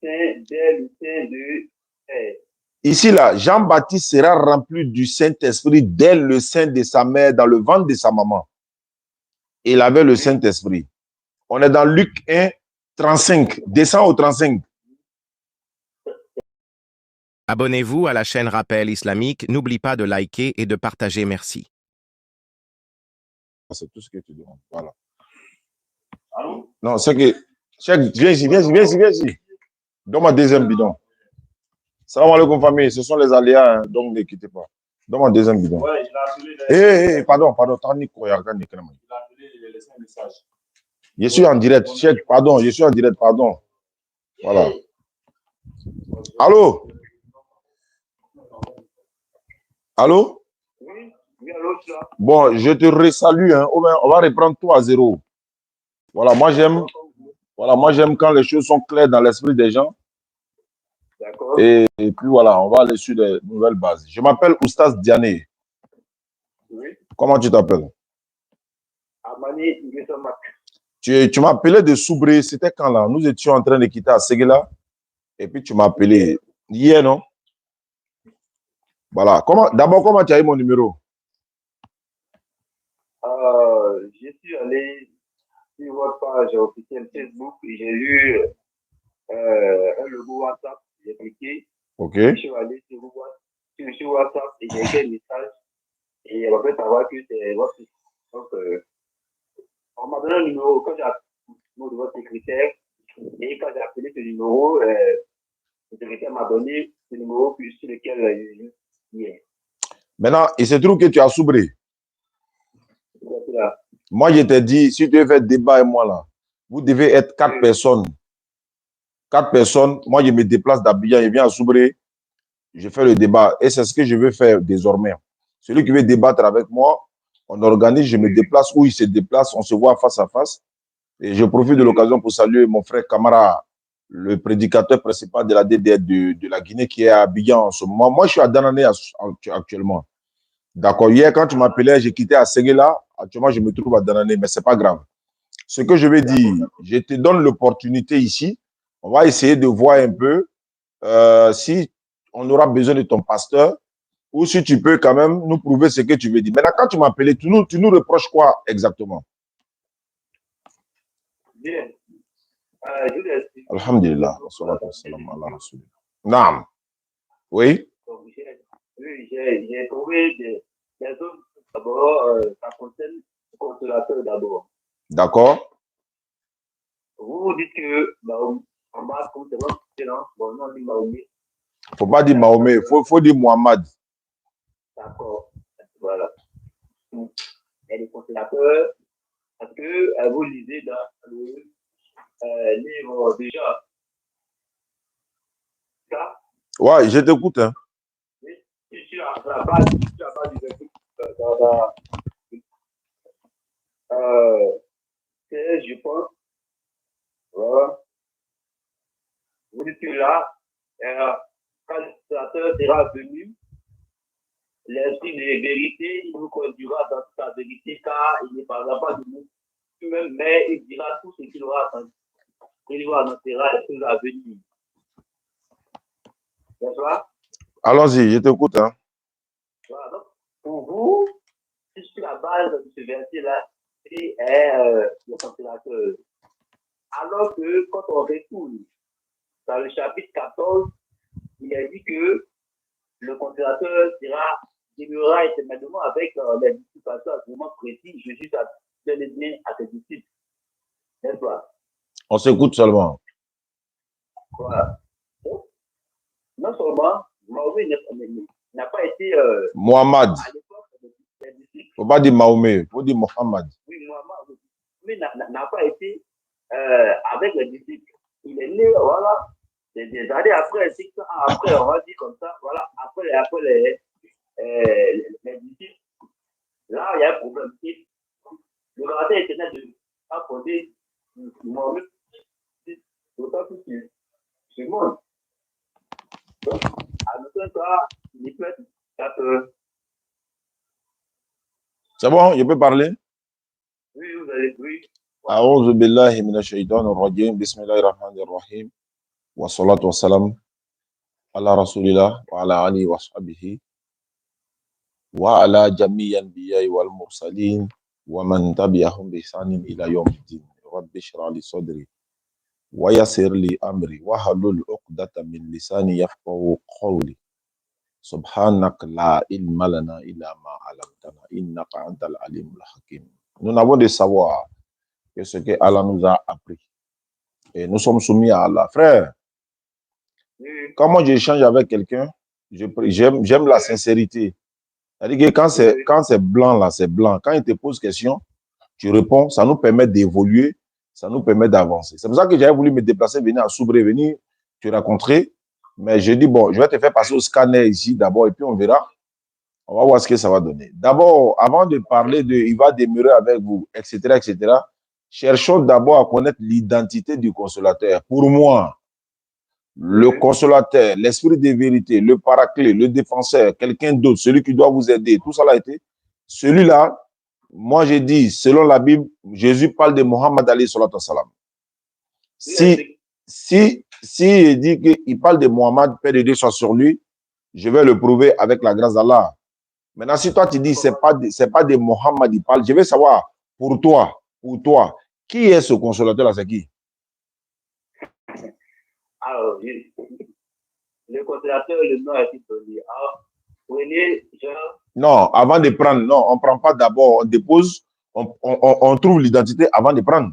Saint dès le sein de Père. Ici, là, Jean-Baptiste sera rempli du Saint-Esprit dès le sein de sa mère, dans le ventre de sa maman. Il avait le Saint-Esprit. On est dans Luc 1, 35. Descends au 35. Abonnez-vous à la chaîne Rappel Islamique. N'oublie pas de liker et de partager. Merci. C'est tout ce que tu demandes. Voilà. Allô? Non, c'est que... Viens ici. Donne-moi deuxième bidon. Salam alaikum famille, ce sont les aléas, hein, donc ne quittez pas. Donne-moi deuxième bidon. Ouais, il a appelé. Pardon. Il a appelé, il a laissé un message. Je suis en direct. Je suis en direct, pardon. Voilà. Allô? Allô? Oui, allô, tu là. Bon, je te resalue, hein. On va reprendre tout à zéro. Voilà, moi j'aime quand les choses sont claires dans l'esprit des gens. D'accord. Et puis voilà, on va aller sur des nouvelles bases. Je m'appelle Oustaz Diané. Oui. Comment tu t'appelles? Amani Nguessamak. Tu m'as appelé de Soubré, c'était quand là? Nous étions en train de quitter à Séguéla. Et puis tu m'as appelé hier, non? Voilà. D'abord, comment tu as eu mon numéro? Je suis allé sur votre page officielle Facebook et j'ai lu un logo WhatsApp. J'ai cliqué. Ok. Je suis allé sur WhatsApp et j'ai écrit un message. Et on va fait savoir que c'est votre. Donc, on m'a donné un numéro quand j'ai appelé le numéro de votre secrétaire. Et quand j'ai appelé ce numéro, le secrétaire m'a donné ce numéro sur lequel il est. Maintenant, il se trouve que tu as Soubré. Moi, je t'ai dit, si tu veux faire débat et moi là, vous devez être 4 personnes. 4 personnes. Moi, je me déplace d'Abidjan, je viens à Soubré, je fais le débat. Et c'est ce que je veux faire désormais. Celui qui veut débattre avec moi, on organise, je me déplace où il se déplace, on se voit face à face. Et je profite de l'occasion pour saluer mon frère Camara, le prédicateur principal de la DDR de la Guinée qui est à Abidjan en ce moment. Moi, je suis à Danané actuellement. D'accord. Hier, quand tu m'appelais, j'ai quitté à Séguéla. Actuellement, je me trouve à Danané, mais ce n'est pas grave. Ce que je vais dire, je te donne l'opportunité ici. On va essayer de voir un peu si on aura besoin de ton pasteur ou si tu peux quand même nous prouver ce que tu veux dire. Maintenant, quand tu m'appelais, tu nous reproches quoi exactement? Bien. Alhamdulillah. Naam. Oui. J'ai trouvé des autres. D'abord, ça concerne le consolateur d'abord. D'accord. Vous dites que Mohamed, comme c'est votre prénom, bon, non, on dit Mahomet. Il ne faut pas dire Mahomet, il faut dire Mohamed. D'accord. Voilà. Et le consolateur, parce que vous lisez dans le livre déjà. Ça? Ouais, je t'écoute. Hein. Je suis à la base du verset. Je pense. Voilà. Vous dites que là, quand le consolateur sera venu, l'esprit de vérité, il nous conduira dans toute la vérité, car il ne parlera pas de nous lui-même, mais il dira tout ce qu'il aura entendu. Il nous annoncera les choses à venir. N'est-ce pas? Allons-y, je t'écoute. Hein. Voilà. Donc, pour vous, sur la base de ce verset-là, c'est le consolateur. Alors que quand on retourne dans le chapitre 14, il est dit que le consolateur demeurera éternellement avec les disciples à ce moment précis. Jésus a donné bien à ses disciples. N'est-ce pas? On s'écoute seulement. Voilà. Non seulement Mahomet n'a pas été. Mohamed. À l'époque des disciples. Il ne faut pas dire Mahomet, il faut dire Mohamed. Oui, Mohamed. Mais n'a pas été avec les disciples. Il est né, voilà. Des années après, 6 ans après, on va dire comme ça, voilà, après les disciples, là, il y a un problème. Le caractère éternel de a posé Mohamed, d'autant plus que ce monde. Donc, à notre cas, il peut être. C'est bon, je peux parler? Oui, vous avez oui. أعوذ بالله من الشيطان الرجيم بسم الله الرحمن الرحيم Wa salatu wa salam ala rasulillah wa ala alihi wa sahbihi wa ala jami'an biyai wal mursalin wa man tabi'ahum bi ihsanin ila yawmiddin. Rabbi shrah li sadri wa yassir li amri wa halul 'uqdatan min lisani yafqahu qawli. Subhanak la ilma lana illa ma 'allamtana innaka antal alimul hakim. Nous n'avons de savoir que ce que Allah nous a appris. Et nous sommes soumis à Allah. Frère, quand moi j'échange avec quelqu'un, j'aime la sincérité. C'est-à-dire que quand c'est blanc, là, c'est blanc. Quand il te pose question, tu réponds, ça nous permet d'évoluer, ça nous permet d'avancer. C'est pour ça que j'avais voulu me déplacer, venir à Soubré, venir te rencontrer. Mais je dis, bon, je vais te faire passer au scanner ici d'abord et puis on verra. On va voir ce que ça va donner. D'abord, avant de parler de il va demeurer avec vous, etc., etc., cherchons d'abord à connaître l'identité du consolateur. Pour moi, le consolateur, l'esprit de vérité, le paraclet, le défenseur, quelqu'un d'autre, celui qui doit vous aider, tout ça l'a été. Celui-là, moi j'ai dit, selon la Bible, Jésus parle de Mohammed alayhi salatu wassalam. Si il dit qu'il parle de Mohammed, paix de Dieu soit sur lui, je vais le prouver avec la grâce d'Allah. Maintenant, si toi tu dis c'est pas de Mohammed il parle, je vais savoir pour toi, qui est ce consolateur-là, c'est qui? Alors, le consolateur, le nom est donné. Alors, prenez, non, avant de prendre, non, on ne prend pas d'abord, on dépose, on trouve l'identité avant de prendre.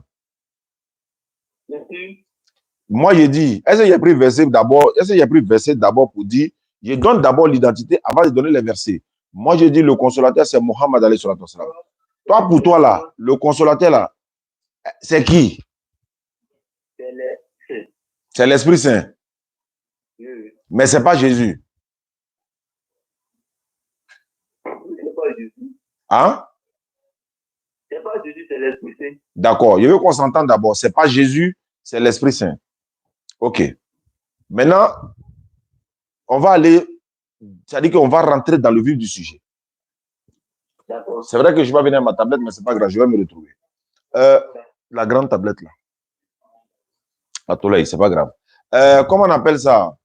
Moi, j'ai dit, est-ce que j'ai pris verset d'abord pour dire, je donne d'abord l'identité avant de donner les versets. Moi, j'ai dit, le consolateur, c'est Mohammed alayhi salatu wassalam. Toi, pour toi, là, le consolateur, là, c'est qui? C'est l'Esprit Saint. Mais ce n'est pas Jésus. C'est pas Jésus. Hein? C'est pas Jésus, c'est l'Esprit Saint. D'accord. Je veux qu'on s'entende d'abord. Ce n'est pas Jésus, c'est l'Esprit Saint. OK. Maintenant, on va aller, c'est-à-dire qu'on va rentrer dans le vif du sujet. D'accord. C'est vrai que je vais venir à ma tablette, mais ce n'est pas grave, je vais me retrouver. La grande tablette, là. À Tolède, ce n'est pas grave. Comment on appelle ça?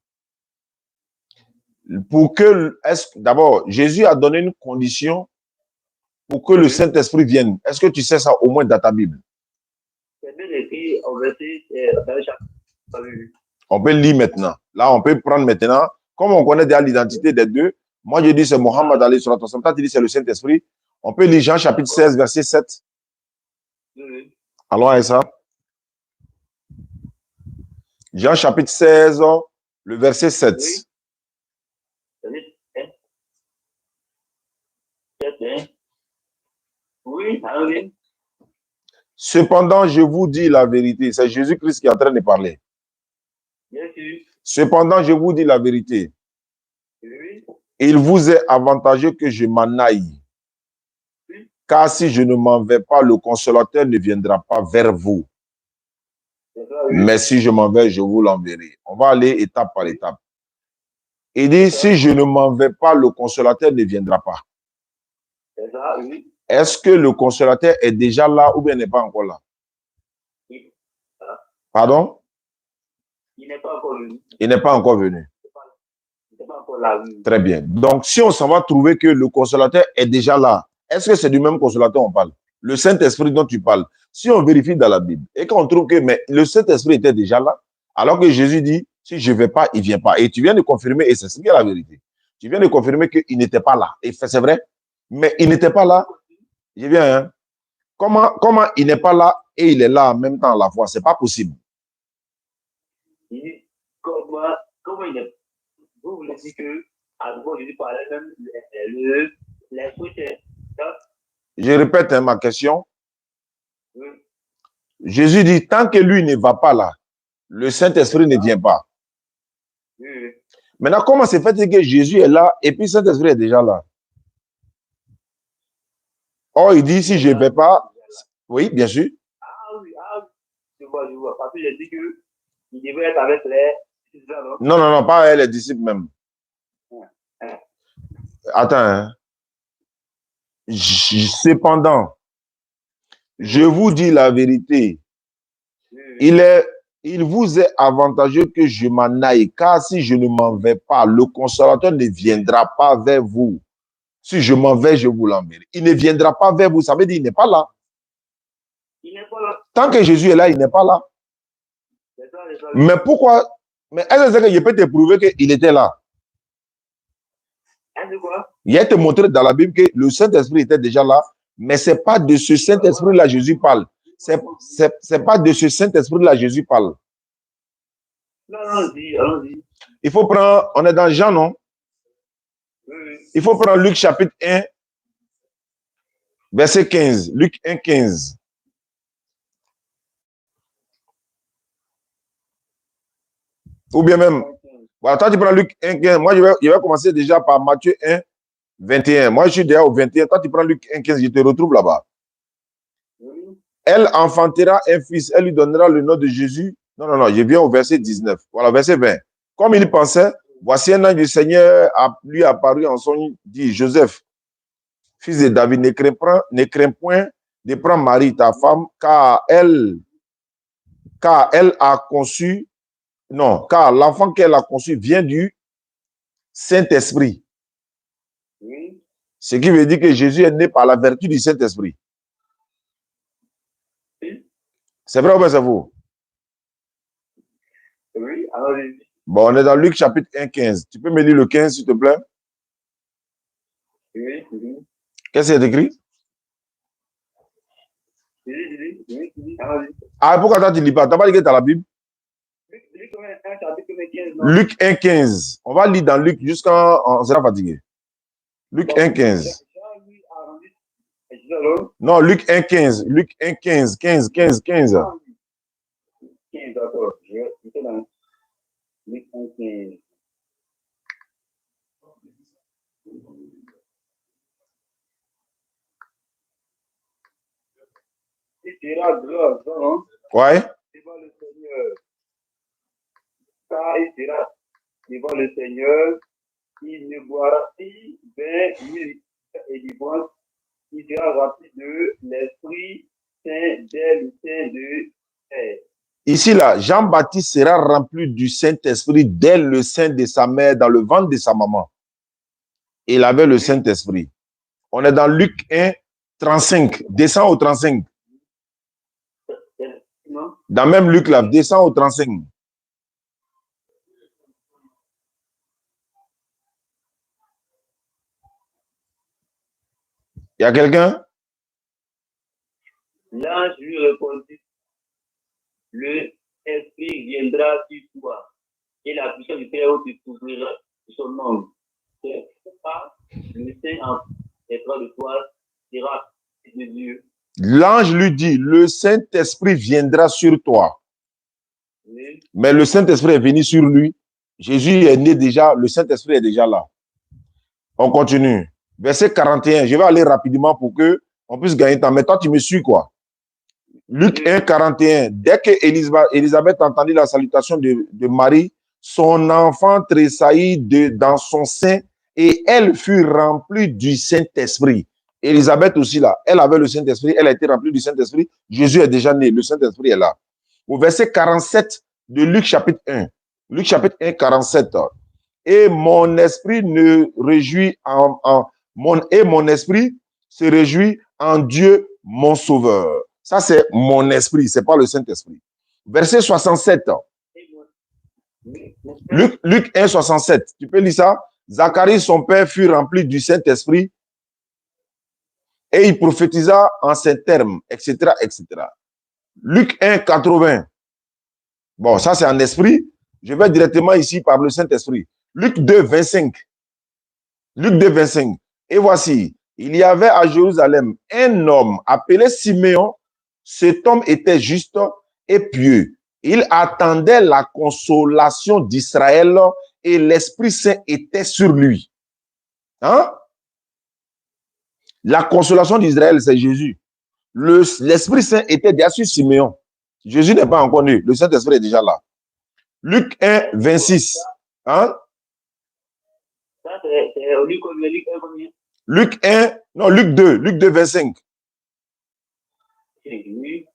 Pour que, d'abord, Jésus a donné une condition pour que le Saint-Esprit vienne. Est-ce que tu sais ça au moins dans ta Bible? C'est bien écrit au verset dans le chapitre. On peut lire maintenant. Là, on peut prendre maintenant. Comme on connaît déjà l'identité des deux, moi je dis c'est Mohammed alayhi salatu wassalam. Toi tu dis c'est le Saint-Esprit. On peut lire Jean chapitre 16, verset 7. Allons à ça. Jean chapitre 16, le verset 7. Oui, oui. Cependant, je vous dis la vérité. C'est Jésus-Christ qui est en train de parler. Bien sûr. Cependant, je vous dis la vérité. Oui. Il vous est avantageux que je m'en aille. Oui. Car si je ne m'en vais pas, le consolateur ne viendra pas vers vous. C'est ça, oui. Mais si je m'en vais, je vous l'enverrai. On va aller étape par étape. Il dit, si je ne m'en vais pas, le consolateur ne viendra pas. C'est ça, oui. Est-ce que le consolateur est déjà là ou bien n'est pas encore là? Oui. Pardon? Il n'est pas encore venu. Il n'est pas encore venu. Il n'est pas encore là, oui. Très bien. Donc, si on s'en va trouver que le consolateur est déjà là, est-ce que c'est du même consolateur on parle? Le Saint-Esprit dont tu parles. Si on vérifie dans la Bible et qu'on trouve que mais le Saint-Esprit était déjà là, alors que Jésus dit, si je ne vais pas, il ne vient pas. Et tu viens de confirmer, et c'est bien la vérité. Tu viens de confirmer qu'il n'était pas là. Et c'est vrai, mais il n'était pas là. Je viens, hein? Comment il n'est pas là et il est là en même temps à la fois? Ce n'est pas possible. Il dit, comment il est. Vous voulez dire que, à nouveau, Jésus parlait même l'esprit. Je répète ma question. Oui. Jésus dit, tant que lui ne va pas là, le Saint-Esprit ne vient pas. Oui. Maintenant, comment c'est fait que Jésus est là et puis le Saint-Esprit est déjà là? Oh, il dit, si je ne vais pas, oui, bien sûr. Ah oui, je vois. Parce que j'ai dit qu'il devait être avec les... Non, pas les disciples même. Attends, hein. Cependant, je vous dis la vérité. Il est il vous est avantageux que je m'en aille, car si je ne m'en vais pas, le consolateur ne viendra pas vers vous. Si je m'en vais, je vous l'enverrai. Il ne viendra pas vers vous, ça veut dire qu'il n'est pas là. Il n'est pas là. Tant que Jésus est là, il n'est pas là. C'est ça, c'est ça. Mais pourquoi? Mais est-ce que je peux te prouver qu'il était là? Hein, de quoi? Il a été montré dans la Bible que le Saint-Esprit était déjà là, mais ce n'est pas de ce Saint-Esprit-là Jésus parle. C'est pas de ce Saint-Esprit-là Jésus parle. Non, allons-y, allons-y. Il faut prendre, on est dans Jean, non? Oui, oui. Il faut prendre Luc chapitre 1, verset 15. Luc 1, 15. Ou bien même, voilà, toi tu prends Luc 1, 15. Moi, je vais commencer déjà par Matthieu 1, 21. Moi, je suis déjà au 21. Toi, tu prends Luc 1, 15, je te retrouve là-bas. Oui. Elle enfantera un fils, elle lui donnera le nom de Jésus. Non, je viens au verset 19. Voilà, verset 20. Comme il pensait, voici un ange du Seigneur lui apparu en songe, dit, Joseph, fils de David, ne crains point de prendre Marie, ta femme, car elle a conçu, non, car l'enfant qu'elle a conçu vient du Saint-Esprit. Oui. Ce qui veut dire que Jésus est né par la vertu du Saint-Esprit. Oui. C'est vrai ou pas c'est vous? Oui, allons-y. Bon, on est dans Luc chapitre 1, 15. Tu peux me lire le 15, s'il te plaît? Oui, oui. Qu'est-ce qu'il y a écrit? Oui, allons-y. Ah, pourquoi toi tu ne lis pas? Tu n'as pas dit que tu as la Bible? Luc 1, chapitre 15, non? Luc 1, 15. On va lire dans Luc jusqu'à... On sera fatigué. Luc 1, 15. Non, Luc 1, 15. Luc 1, 15. 15, 15, 15. 15, d'accord. Je vais dans Luc 1, 15. Il sera grâce, hein, Ouais. devant le Seigneur. Car il sera devant le Seigneur, il ne boira ni vin ni et d'ivresse, il sera rempli de l'Esprit Saint dès le sein de Père. Ici, là, Jean-Baptiste sera rempli du Saint-Esprit dès le sein de sa mère, dans le ventre de sa maman. Il avait le Saint-Esprit. On est dans Luc 1, 35. Descends au 35. Non? Dans même Luc, là, descends au 35. Il y a quelqu'un? L'ange lui répondit, le Esprit viendra sur toi, et la puissance du Très-Haut te couvrira de son nom. C'est pourquoi le Saint-Esprit de toi sera de Dieu. L'ange lui dit, le Saint-Esprit viendra sur toi. Oui. Mais le Saint-Esprit est venu sur lui. Jésus est né déjà, le Saint-Esprit est déjà là. On continue. Verset 41, je vais aller rapidement pour que on puisse gagner temps. Mais toi, tu me suis quoi? Luc 1, 41. Dès que Élisabeth entendit la salutation de Marie, son enfant tressaillit dans son sein et elle fut remplie du Saint-Esprit. Élisabeth aussi là, elle avait le Saint-Esprit, elle a été remplie du Saint-Esprit. Jésus est déjà né, le Saint-Esprit est là. Au verset 47 de Luc chapitre 1. Luc chapitre 1, 47. Et mon esprit mon esprit se réjouit en Dieu, mon sauveur. Ça, c'est mon esprit, ce n'est pas le Saint-Esprit. Verset 67. Luc 1, 67. Tu peux lire ça? Zacharie, son père, fut rempli du Saint-Esprit et il prophétisa en ces termes, etc., etc. Luc 1, 80. Bon, ça, c'est en esprit. Je vais directement ici par le Saint-Esprit. Luc 2, 25. Luc 2, 25. Et voici, il y avait à Jérusalem un homme appelé Siméon. Cet homme était juste et pieux. Il attendait la consolation d'Israël et l'Esprit Saint était sur lui. Hein? La consolation d'Israël, c'est Jésus. L'Esprit Saint était déjà sur Siméon. Jésus n'est pas encore né. Le Saint-Esprit est déjà là. Luc 1, 26. Hein? Ça, c'est Luc 1 combien? Luc 1, non, Luc 2, 25. Oui.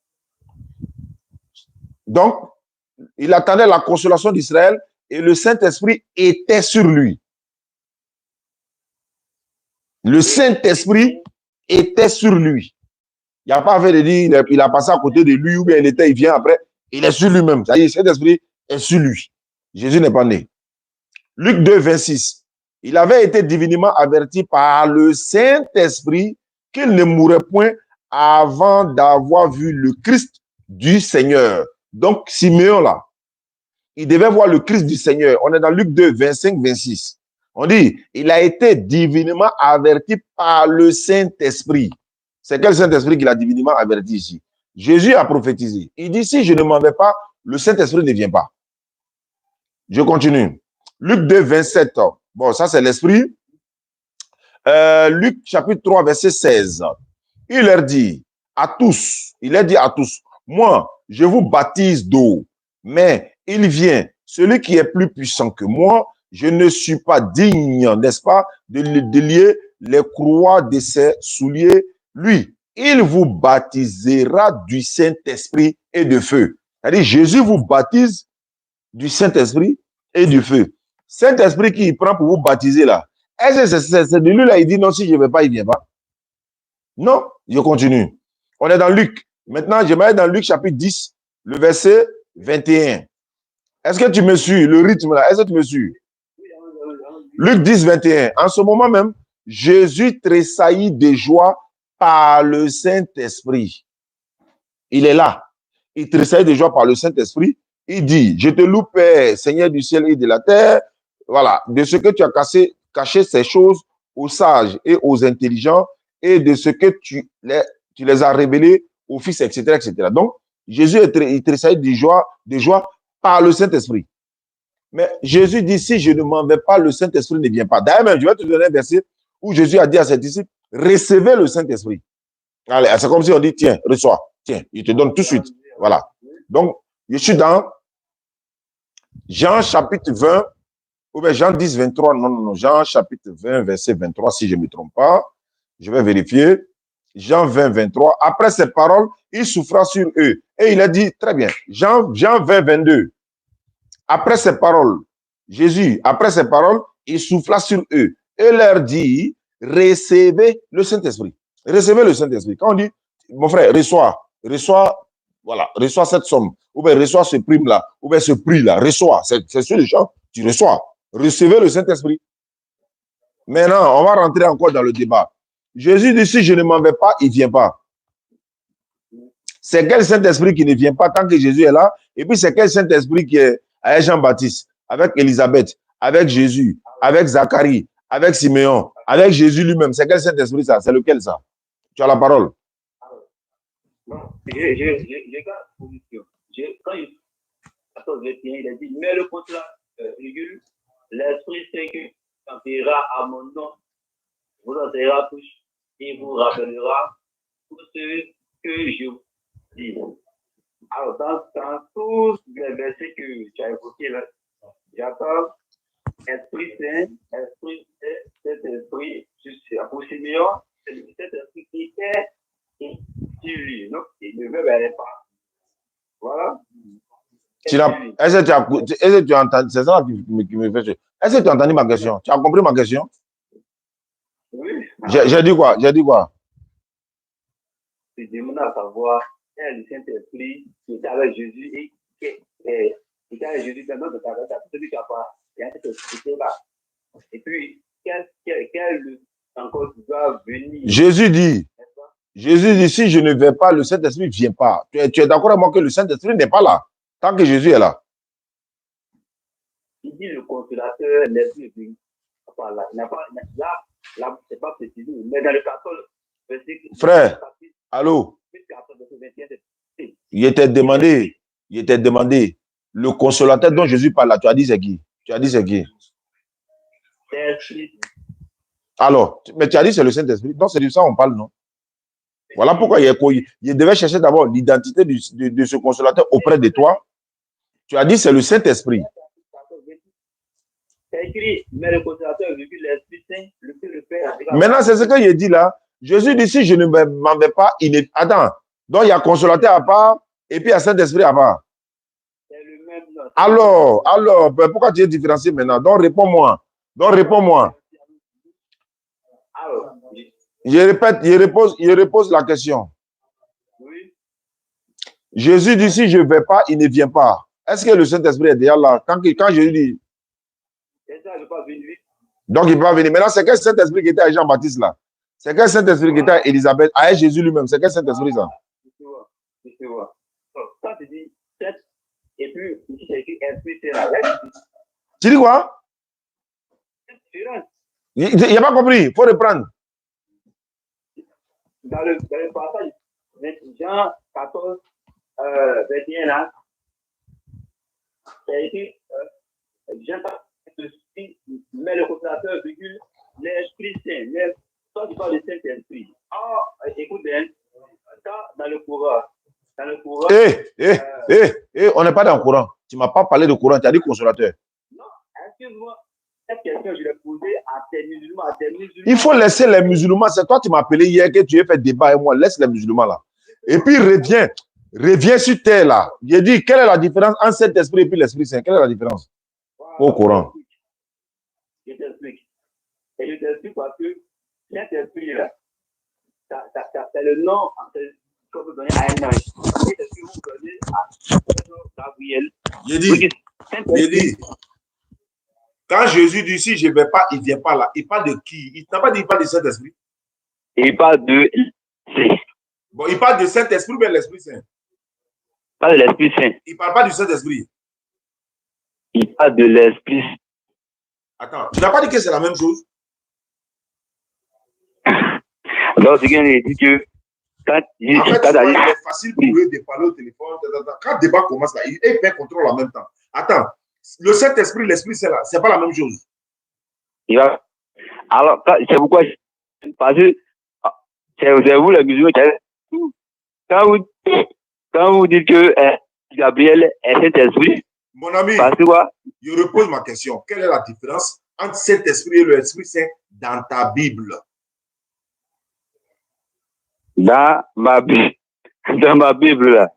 Donc, il attendait la consolation d'Israël et le Saint-Esprit était sur lui. Le Saint-Esprit était sur lui. Il n'y a pas fait de dire il a passé à côté de lui ou bien il vient après. Il est sur lui-même. C'est-à-dire, le Saint-Esprit est sur lui. Jésus n'est pas né. Luc 2, 26. Il avait été divinement averti par le Saint-Esprit qu'il ne mourrait point avant d'avoir vu le Christ du Seigneur. Donc, Siméon, là, il devait voir le Christ du Seigneur. On est dans Luc 2, 25, 26. On dit, il a été divinement averti par le Saint-Esprit. C'est quel Saint-Esprit qu'il a divinement averti ici? Jésus a prophétisé. Il dit, si je ne m'en vais pas, le Saint-Esprit ne vient pas. Je continue. Luc 2, 27. Bon, ça c'est l'Esprit. Luc chapitre 3, verset 16. Il leur dit à tous, moi, je vous baptise d'eau, mais il vient, celui qui est plus puissant que moi, je ne suis pas digne, n'est-ce pas, de lier les croix de ses souliers. Lui, il vous baptisera du Saint-Esprit et de feu. C'est-à-dire, Jésus vous baptise du Saint-Esprit et du feu. Saint-Esprit qui prend pour vous baptiser là, est-ce que c'est de lui là, il dit non, si je ne vais pas, il ne vient pas. Non, je continue. On est dans Luc. Maintenant, je vais être dans Luc chapitre 10, le verset 21. Est-ce que tu me suis? Le rythme là, est-ce que tu me suis? Luc 10, 21. En ce moment même, Jésus tressaillit de joie par le Saint-Esprit. Il est là. Il tressaillit de joie par le Saint-Esprit. Il dit, je te loue, Père, Seigneur du ciel et de la terre, voilà, de ce que tu as caché ces choses aux sages et aux intelligents et de ce que tu les as révélés aux fils, etc., etc. Donc, Jésus il tressaillit de joie par le Saint-Esprit. Mais Jésus dit, si je ne m'en vais pas, le Saint-Esprit ne vient pas. D'ailleurs, je vais te donner un verset où Jésus a dit à ses disciples, recevez le Saint-Esprit. Allez, c'est comme si on dit, tiens, reçois, tiens, il te donne tout de suite. Voilà. Donc, je suis dans Jean chapitre 20, ou bien Jean 10, 23, non, Jean chapitre 20, verset 23, si je ne me trompe pas. Je vais vérifier. Jean 20, 23. Après ces paroles, il souffra sur eux. Et il a dit, très bien, Jean 20, 22. Après ces paroles, Jésus, après ces paroles, il souffla sur eux et leur dit, recevez le Saint-Esprit. Recevez le Saint-Esprit. Quand on dit, mon frère, reçois, voilà, reçois cette somme, ou bien reçois ce prime-là, ou bien ce prix-là, reçois. C'est sur les gens, tu reçois. Recevez le Saint-Esprit. Maintenant, on va rentrer encore dans le débat. Jésus dit, si je ne m'en vais pas, il ne vient pas. C'est quel Saint-Esprit qui ne vient pas tant que Jésus est là? Et puis, c'est quel Saint-Esprit qui est avec Jean-Baptiste, avec Élisabeth, avec Jésus, avec Zacharie, avec Siméon, avec Jésus lui-même? C'est quel Saint-Esprit ça? C'est lequel ça? Tu as la parole. Non, je garde position. Quand il a dit, mais le contrat, l'Esprit Saint qui enverra à mon nom, vous enverra tous et vous rappellera tout ce que je vous dis. Alors, dans tous les versets que tu as évoqués là, j'attends Esprit Saint, cet esprit, pour Siméon, c'est cet esprit qui est sur lui. Donc, il ne veut pas. Voilà. Est-ce que tu as entendu, c'est ça qui me fait. Est-ce que tu as entendu ma question? Tu as compris ma question? Oui. J'ai dit quoi? Je demande à savoir, le Saint-Esprit qui était avec Jésus et qui était avec Jésus dans notre travail, celui qui a pas, il y a cette esprit là. Et puis, quel encore doit venir? Jésus dit, si je ne vais pas, le Saint-Esprit ne vient pas. Tu es d'accord avec moi que le Saint-Esprit n'est pas là, tant que Jésus est là? Il dit le consolateur n'est plus venu. Là, c'est pas précisé, mais dans le 14, frère, allô? Il était demandé, le consolateur dont Jésus parle là, tu as dit c'est qui? Alors, mais tu as dit c'est le Saint-Esprit, donc c'est de ça qu'on parle, non? Voilà pourquoi il devait chercher d'abord l'identité de ce consolateur auprès de toi. Tu as dit c'est le Saint-Esprit. C'est écrit, mais le consolateur est venu, l'Esprit Saint, le Père. Maintenant, c'est ce qu'il dit là. Jésus dit, si je ne m'en vais pas, il est... Attends, donc il y a consolateur à part, et puis il y a Saint-Esprit à part. C'est le même. Alors, ben, pourquoi tu es différencié maintenant? Donc, réponds-moi. Alors, Je repose la question. oui, Jésus dit, si je ne vais pas, il ne vient pas. Est-ce que le Saint-Esprit est déjà là? Quand Jésus dit, c'est ça, je ne vais pas venir. donc il va venir. Maintenant, c'est quel Saint-Esprit qui était à Jean-Baptiste là? C'est quel Saint-Esprit qui était à Élisabeth, à Jésus lui-même? C'est quel Saint-Esprit ça? Je vois. Quand tu dis tête, et puis ici c'est écrit esprit, c'est là. Tu dis quoi? Il n'a pas compris, il faut reprendre. Dans le passage, Jean 14, 21, là, c'est écrit Jean 14, mais le consolateur, virgule, l'Esprit Saint. Mais toi, tu parles du Saint-Esprit. Écoute bien, dans le courant. On n'est pas dans le courant. Tu ne m'as pas parlé de courant, tu as dit consolateur. Non, excuse-moi. Cette question, je l'ai posée à tes musulmans, Il faut laisser les musulmans. C'est toi qui m'as appelé hier que tu as fait débat avec moi. Laisse les musulmans là. Et puis reviens sur terre là. J'ai dit, quelle est la différence entre cet esprit et puis l'Esprit Saint? Quelle est la différence? Au courant. Je t'explique. Et je t'explique parce que cet esprit là, c'est le nom qu'on peut donner à un ange. Cet esprit, vous donnez à Gabriel. J'ai dit, quand Jésus dit si je ne vais pas, il ne vient pas là. Il parle de qui? Il n'a pas dit qu'il parle de Saint-Esprit. Il parle de Bon, il parle de Saint-Esprit ou bien l'Esprit Saint? Il parle de l'Esprit Saint. Il ne parle pas du Saint-Esprit. Il parle de l'Esprit Saint. Attends, tu n'as pas dit que c'est la même chose? Alors, c'est qu'il dit que en fait, il est facile pour eux de parler au téléphone. Quand le débat commence là, il fait contrôle en même temps. Attends, le Saint-Esprit, l'Esprit Saint là, c'est pas la même chose. Alors, c'est pourquoi, parce que c'est vous les musulmans, quand vous dites que Gabriel est Saint-Esprit, mon ami, parce que quoi? Je repose ma question. Quelle est la différence entre Saint-Esprit et l'Esprit Saint dans ta Bible? Dans ma Bible, là,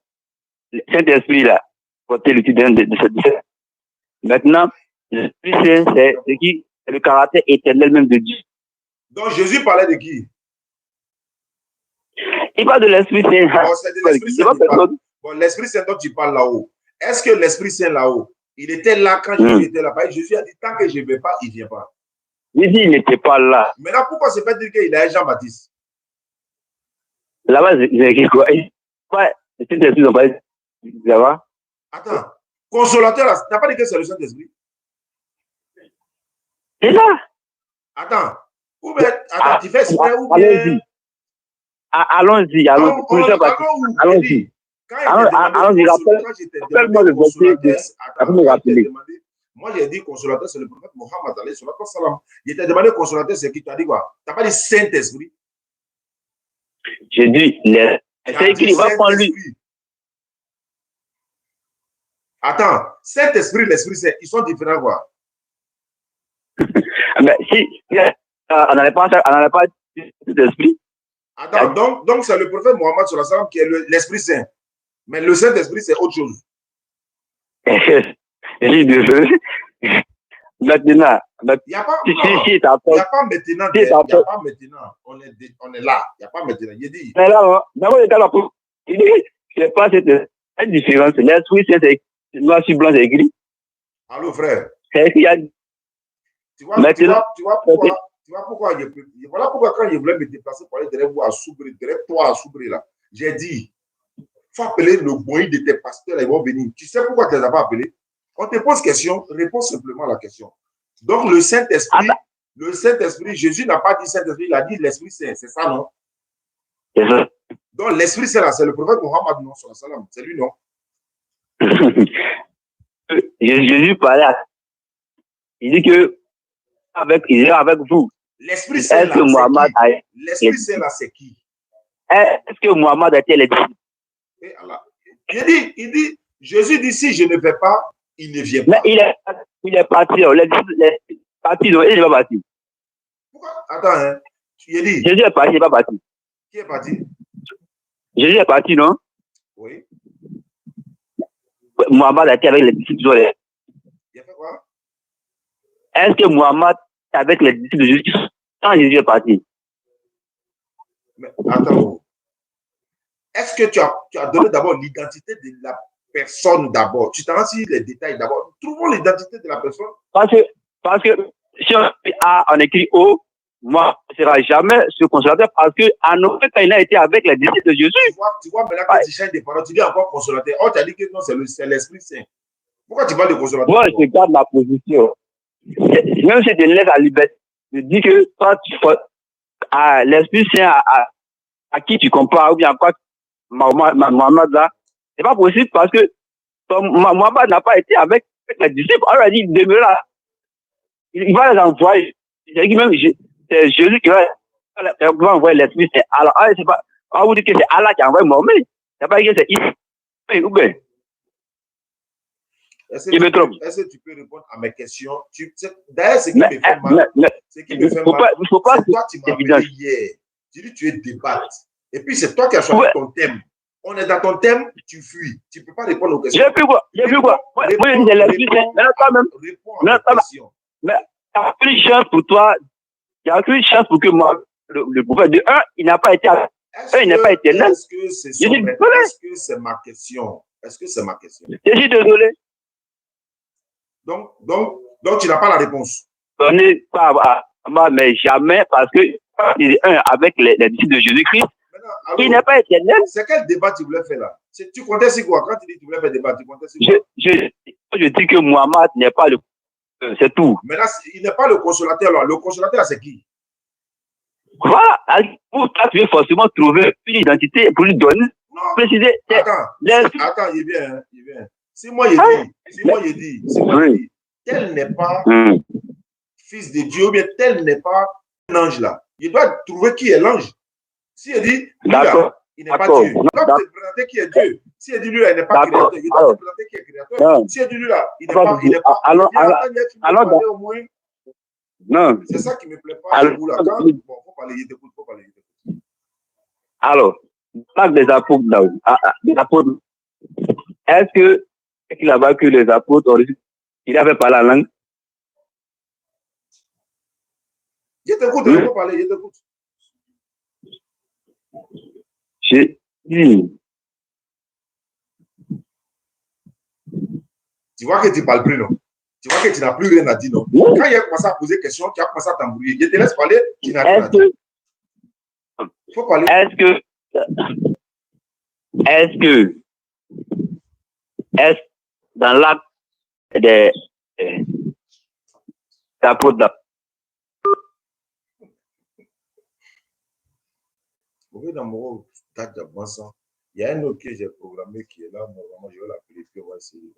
le Saint-Esprit, là, côté le titre de cette. Maintenant, l'Esprit Saint, c'est qui? C'est le caractère éternel même de Dieu. Donc, Jésus parlait de qui? Il parle de l'Esprit Saint. Bon, c'est de l'Esprit Saint. Bon, l'Esprit Saint dont tu parles là-haut. Est-ce que l'Esprit Saint là-haut, il était là quand Jésus était là-bas? Jésus a dit, tant que je ne vais pas, il ne vient pas. Il dit, il n'était pas là. Maintenant, pourquoi se fait dire qu'il est Jean-Baptiste? Là-bas, c'est écrit quoi? Le Saint-Esprit, on va dire. Attends, consolateur, tu n'as pas dit que c'est le Saint-Esprit? C'est là. Attends, tu fais exprès ou bien? Allons-y. Allons-y. Rappelle-moi le verset. Moi, j'ai dit consolateur, c'est le prophète Mohammed. Il t'a demandé consolateur, c'est qui? Tu as dit quoi? Tu n'as pas dit Saint-Esprit? J'ai dit, c'est écrit, il va prendre lui. Attends, Saint-Esprit et l'Esprit Saint, ils sont différents quoi? Mais si, on n'allait pas d'esprit. Attends, donc c'est le prophète Mohammed sur la salle qui est l'Esprit Saint. Mais le Saint-Esprit, c'est autre chose. Maintenant, il n'y a pas maintenant. On est là. Il n'y a pas maintenant. Il dit. Mais là, il dit, je ne sais pas cette différence. L'Esprit Saint, c'est noir sur blanc, c'est écrit. Allô, frère. C'est écrit. Tu vois pourquoi voilà pourquoi quand je voulais me déplacer pour aller derrière vous à Soubré, derrière toi à Soubré là, j'ai dit, il faut appeler le boy de tes pasteurs, ils vont venir. Tu sais pourquoi tu ne les as pas appelés? On te pose question, réponds simplement à la question. Donc le Saint-Esprit, Jésus n'a pas dit Saint-Esprit, il a dit l'Esprit Saint, c'est ça, non? C'est ça. Donc l'Esprit Saint là, c'est le prophèt Mohammed, non? C'est lui, non? Jésus parlait, il dit que il est avec vous. L'Esprit Saint là, l'Esprit Saint là, c'est qui? Est-ce que Mohammed a été les disciples? Il dit, Jésus dit, si je ne vais pas, il ne vient pas. Mais il est parti. Il est parti, non, il n'est pas parti. Pourquoi? Attends, hein. Tu as dit. Jésus est parti, il n'est pas parti. Qui est parti? Jésus est parti, non? Oui. Mohamed a été avec les disciples de Jésus? Il a fait quoi? Est-ce que Mohamed est avec les disciples de Jésus quand Jésus est parti? Mais attends. Est-ce que tu as donné d'abord l'identité de la personne d'abord? Tu t'en sur les détails d'abord. Trouvons l'identité de la personne. Parce que si on écrit O, moi, ce ne sera jamais ce consolateur parce qu'en aucun cas, il a été avec les disciples de Jésus. Tu vois maintenant que tu changes des paroles, tu dis encore consolateur. Oh, tu as dit que non, c'est l'Esprit Saint. Pourquoi tu parles de consolateur? Moi, je garde ma position. Même si je te laisse à liberté, je dis que toi, l'Esprit Saint à qui tu compares ou bien à quoi Mohamed là, c'est pas possible parce que Mohamed n'a pas été avec les disciples. On lui a dit, demeure là. Il va les envoyer. C'est Jésus qui va envoyer l'Esprit Saint. Alors, c'est pas, on vous dit que c'est Allah qui a envoyé Mohamed. C'est pas que c'est Israël ou bien. Est-ce que tu peux répondre à mes questions? D'ailleurs, ce qui me fait mal, c'est toi, tu m'as appelé hier. Tu dis tu es débattre. Et puis, c'est toi qui as choisi ton thème. On est dans ton thème, tu fuis. Tu ne peux pas répondre aux questions. J'ai vu quoi? Moi, je dis c'est l'Esprit Saint. Mais toi-même. Réponds à mes questions. Mais il y a aucune chance pour toi. Il n'y a aucune chance pour que moi, le prophète de 1, il n'a pas été. Il n'a pas été là. Est-ce que c'est ma question? Est-ce que c'est ma question? Je suis désolé. Donc, tu n'as pas la réponse. Donnez pas à moi, mais jamais, parce que il est un avec les disciples de Jésus-Christ. Il n'est pas éternel. C'est quel débat tu voulais faire là? Tu comptais sur quoi? Quand tu dis que tu voulais faire débat, tu comptais sur quoi? Je dis que Mohamed n'est pas le. C'est tout. Mais là, il n'est pas le consolateur là. Le consolateur, c'est qui? Voilà. Pour toi, tu veux forcément trouver une identité pour lui donner. Non. Préciser. Attends, il vient. Si moi, je dis, tel n'est pas fils de Dieu, ou bien tel n'est pas un ange là. Il doit trouver qui est l'ange. Si il dit, lui là, il n'est pas Dieu, il doit te présenter qui est Dieu. Si il dit, lui là, il n'est pas créateur, il doit te présenter qui est créateur. Si il dit, lui là, il n'est pas. Alors, au moins. Non. C'est ça qui ne me plaît pas. Bon, il faut parler, il t'écoute. Alors, l'acte des apôtres, est-ce qu'il a vu que les apôtres, il avait parlé la langue? Je t'écoute, il faut parler, je t'écoute. Tu vois que tu ne parles plus, non? Tu vois que tu n'as plus rien à dire, non? Quand il a commencé à poser des questions, tu as commencé à t'embrouiller. Je te laisse parler, tu n'as rien à dire. Il faut parler. Est-ce dans l'acte des apôtres, il y a un autre que j'ai programmé qui est là. Normalement, je vais l'appeler puis on va essayer.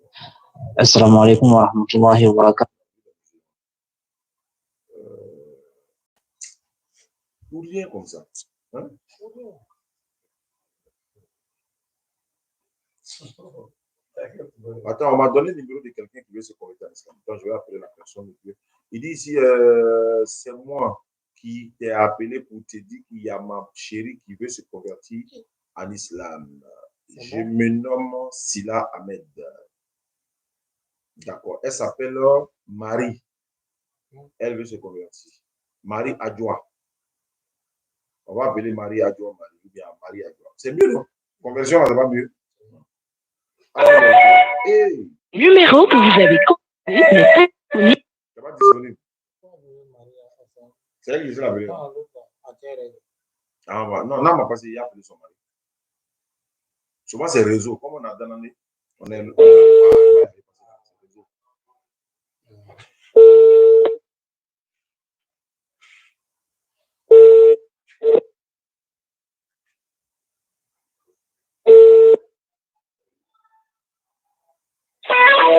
Assalamu alaikum wa rahmatullahi wa barakatuh. Pour rien comme ça. Hein? Attends, on m'a donné le numéro de quelqu'un qui veut se convertir en islam. Attends, je vais appeler la personne. Il dit ici, c'est moi qui t'ai appelé pour te dire qu'il y a ma chérie qui veut se convertir en islam. Je me nomme Sila Ahmed. D'accord. Elle s'appelle Marie. Elle veut se convertir. Marie Adjoa. On va appeler Marie Adjoa, ou bien Marie Adjoa. C'est mieux, non? Conversion, ça va mieux. Hey. Numéro que vous avez composé n'est pas disponible. Ça va disponible. C'est elle qui dit la vérité. Ah, non, on m'a passé, il a appelé son mari. Souvent, c'est réseau. Comme on a dans l'année, on est.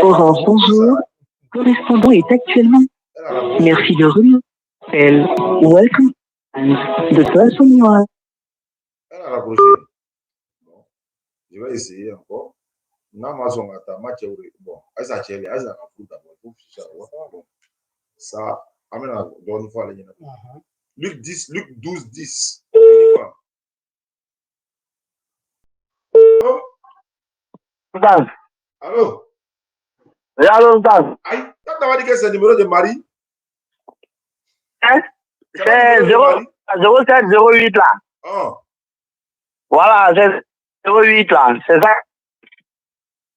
Orange, bonjour. Correspondant est actuellement. Merci de renouveler. Welcome. And the person you are. Elle a rapproché. Bon, je vais essayer encore. Bon, ça amène à une fois les Luc 10, Luc 12, 10. Allô? Oui, allô, Oustaz. Aïe, quand tu as dit que c'est le numéro de Marie? Hein? C'est C'est le numéro de Marie? 0708 là. Oh. Voilà, c'est 08 là, c'est ça.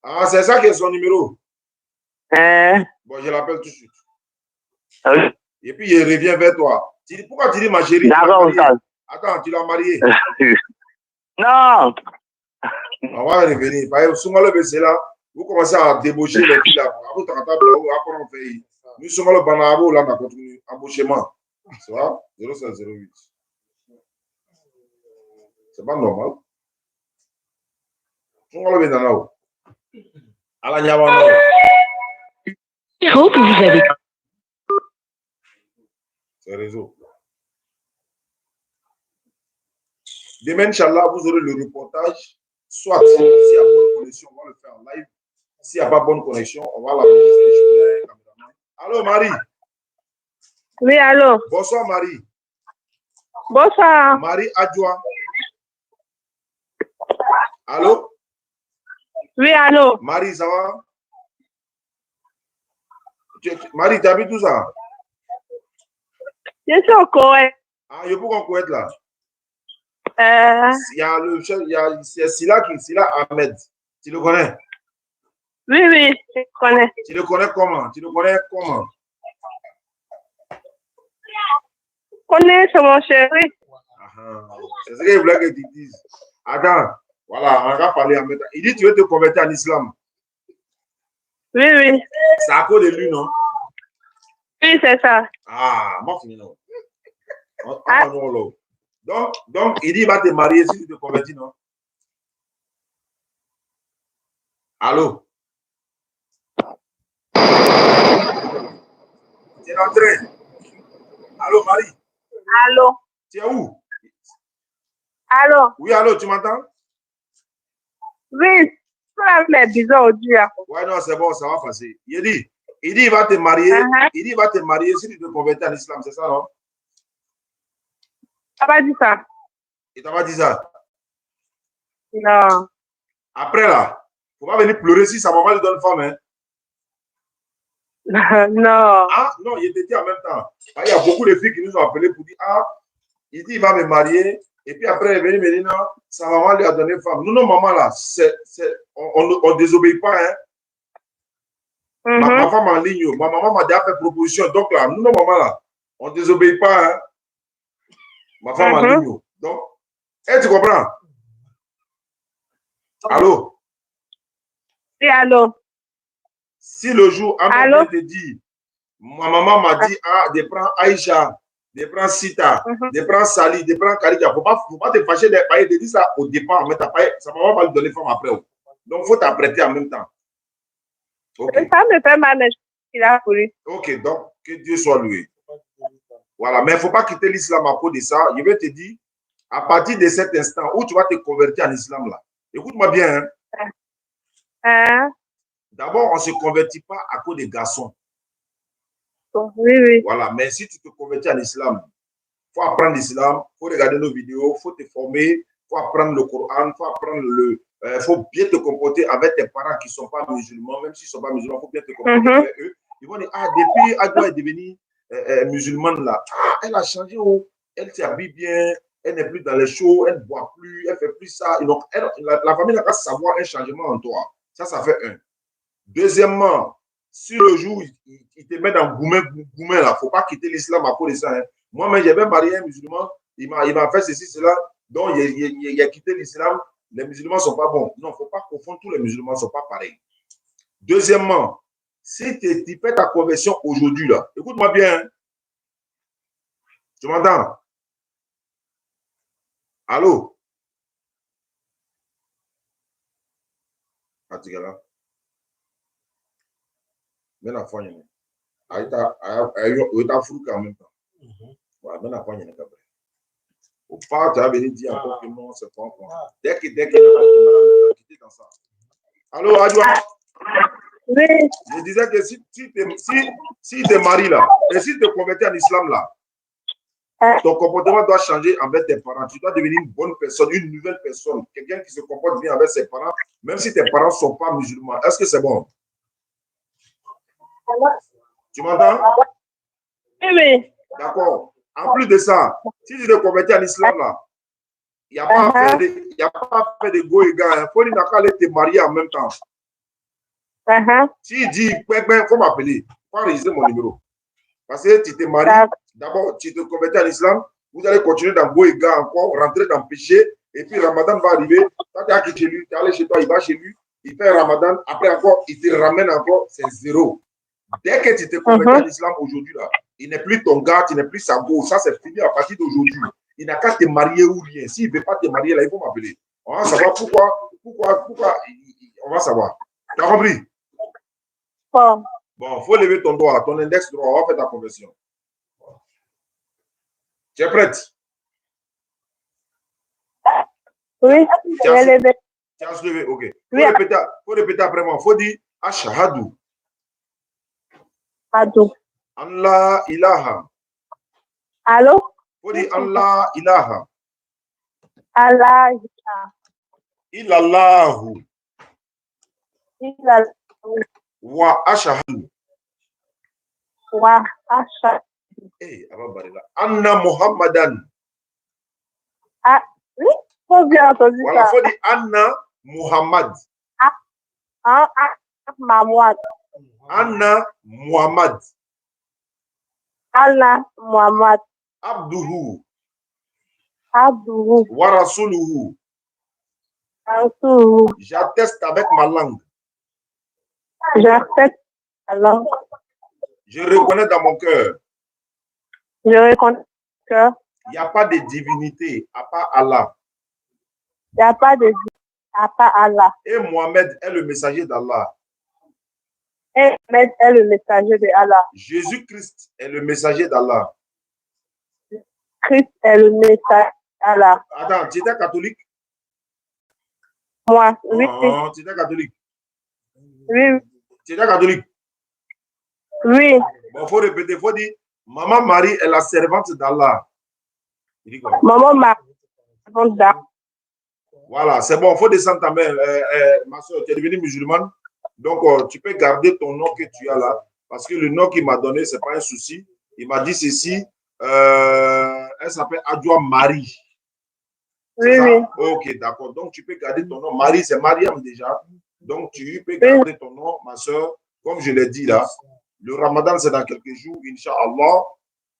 Ah, c'est ça qui est son numéro. Hein? Bon, je l'appelle tout de suite. Oui. Et puis, il revient vers toi. Pourquoi tu dis ma chérie? D'accord, Oustaz. Attends, tu l'as marié? Non. On va revenir. Parce que souvent, c'est là, vous commencez à débaucher les filles là. Après, on fait. Nous sommes le banabo là, on a continué. Embauchement. C'est vrai? 0708. C'est pas normal. On va le mettre dans à la Nyabana. Numéro que vous avez. C'est réseau. Demain, Inch'Allah, vous aurez le reportage. Soit, s'il y a bonne connexion, on va le faire en live. S'il n'y a pas bonne connexion, on va l'enregistrer. Allô, Marie? Oui, allô? Bonsoir, Marie. Bonsoir. Marie Adjoa. Allô? Oui, allô? Marie, ça va? Marie, tu habites où ça? Je suis au Koweït. Ah, il y a beaucoup en Koweït là. Euh, Il y a le chef, c'est Sila Ahmed. Tu le connais? oui, oui, je connais. Tu le connais comment? Tu le connais comment? Je connais, c'est mon chéri. C'est ce qu'il voulait que tu dises. Attends, voilà, on va parler en même temps. Il dit tu veux te convertir en islam. Oui, oui. C'est à cause de lui, non? Oui, c'est ça. Ah, moi, c'est non. Donc, il dit il va te marier si tu te convertis, non? Allô? Tu es rentré? Allô, Marie? Allô? Tu es où? Allô? Oui, allô, tu m'entends? Oui, ça me bizarre aujourd'hui. Ouais, non, c'est bon, ça va passer. Il dit il va te marier. Il dit il va te marier si tu te convertis en islam, c'est ça, non? Il t'a pas dit ça? Il t'a pas dit ça? Non. Après, là, il ne faut pas venir pleurer si sa maman lui donne femme, hein? Non. Ah, non, il était dit en même temps. Il y a beaucoup de filles qui nous ont appelés pour dire, ah, il dit il va me marier. Et puis après, il est venu me dire, non, sa maman lui a donné femme. Nous, nos mamans, là, on ne désobéit pas, hein? Ma femme en ligne, ma maman m'a déjà fait proposition. Donc là, nous, nos mamans, là, on ne désobéit pas, hein? Ma femme en ligne. Donc, tu comprends? Allô? Oui, allô? Si le jour, Ahmed te dit, ma maman m'a dit, ah, de prendre Aïcha, de prendre Sita, de prendre Sali, de prendre Khalida, il ne faut pas te fâcher de dire ça au départ, mais sa maman va lui donner femme après. Donc, il faut t'apprêter en même temps. Okay. Ça me fait mal, mais je suis là pour lui. Ok, donc, que Dieu soit loué. Voilà, mais il ne faut pas quitter l'islam à cause de ça. Je vais te dire, à partir de cet instant où tu vas te convertir en islam, là, écoute-moi bien. Hein? D'abord, on ne se convertit pas à cause des garçons. Oui, oui. Voilà, mais si tu te convertis en islam, il faut apprendre l'islam, il faut regarder nos vidéos, il faut te former, il faut apprendre le Coran, il faut apprendre faut bien te comporter avec tes parents qui ne sont pas musulmans, même s'ils ne sont pas musulmans, il faut bien te comporter avec eux. Ils vont dire, ah, depuis Adwa est devenue musulmane là, ah, elle a changé, elle s'habille bien, elle n'est plus dans les shows, elle ne boit plus, elle ne fait plus ça. Donc, la famille n'a qu'à savoir un changement en toi. Ça fait un. Deuxièmement, si le jour il te met dans gourmet là, il ne faut pas quitter l'islam à cause de ça. Hein. Moi-même, j'avais marié un musulman, il m'a fait ceci, cela, donc il a quitté l'islam. Les musulmans ne sont pas bons. Non, il ne faut pas confondre, tous les musulmans ne sont pas pareils. Deuxièmement, si tu fais ta conversion aujourd'hui, là, écoute-moi bien. Hein. Tu m'entends? Allô? Atigala. Mais la foi, il y a fou en même temps. Voilà, mais la foi, il y a au pas, tu as venu dire encore que non, c'est pas bon. Dès qu'il a quitté dans ça. Allô, Adjoa? Oui. Je disais que si tu te maries là, et si tu te convertis en islam là, Ton comportement doit changer envers tes parents. Tu dois devenir une bonne personne, une nouvelle personne. Quelqu'un qui se comporte bien avec ses parents, même si tes parents ne sont pas musulmans. Est-ce que c'est bon? Tu m'entends? Oui. D'accord. En plus de ça, si tu te convertis en islam, là, il n'y a pas à faire de go et gars. Il faut aller te marier en même temps. S'il dit, il faut m'appeler. Il faut enregistrer mon numéro. Parce que tu te maries, d'abord, tu te convertis en islam, vous allez continuer dans go et gars encore, rentrer dans le péché, et puis Ramadan va arriver. Quand tu es chez lui, tu es allé chez toi, il va chez lui, il fait Ramadan, après encore, il te ramène encore, c'est zéro. Dès que tu te convertis en islam aujourd'hui, là, il n'est plus ton gars, tu n'es plus sa go. Ça, c'est fini à partir d'aujourd'hui. Il n'a qu'à te marier ou rien. S'il ne veut pas te marier, là, il faut m'appeler. On va savoir pourquoi. On va savoir. Tu as compris? Bon. Bon, il faut lever ton doigt, ton index droit. On va faire ta conversion. Tu es prête? Oui, tu as levé. Tu as levé, ok. Il faut répéter après moi. Il faut dire Ashahadu. Allah ilaha. Allô? Faut dire Allah ilaha. Allah ilaha. Illallahu. Illallahu. Wa ashahadu. Wa ashahadu. Anna Muhammadan. Ah, oui, faut bien entendu ça. Voilà, faut dire Anna Muhammad. Mahmoud. Anna Muhammad. Allah Muhammad. Abduhu. Abduhu. Wa rasuluhu. Rasuluhu. J'atteste avec ma langue. J'atteste ma langue. Je reconnais dans mon cœur. Je reconnais que il n'y a pas de divinité à part Allah. Il n'y a pas de divinité à part Allah. Et Mohamed est le messager d'Allah. Et Mohamed est le messager de Allah. Jésus-Christ est le messager d'Allah. Christ est le messager d'Allah. Attends, tu étais catholique? Moi, oui. Oh, tu étais catholique? Oui. Tu étais catholique? Oui. Bon, il faut répéter, il faut dire Maman Marie est la servante d'Allah. Maman Marie est la servante d'Allah. Voilà, c'est bon, il faut descendre ta main. Ma soeur, tu es devenue musulmane. Donc, tu peux garder ton nom que tu as là. Parce que le nom qu'il m'a donné, ce n'est pas un souci. Il m'a dit ceci. Elle s'appelle Adjoa Marie. Oui, oui. Ok, d'accord. Donc, tu peux garder ton nom. Marie, c'est Mariam déjà. Donc, tu peux garder ton nom, ma soeur. Comme je l'ai dit là, le Ramadan, c'est dans quelques jours, Inch'Allah.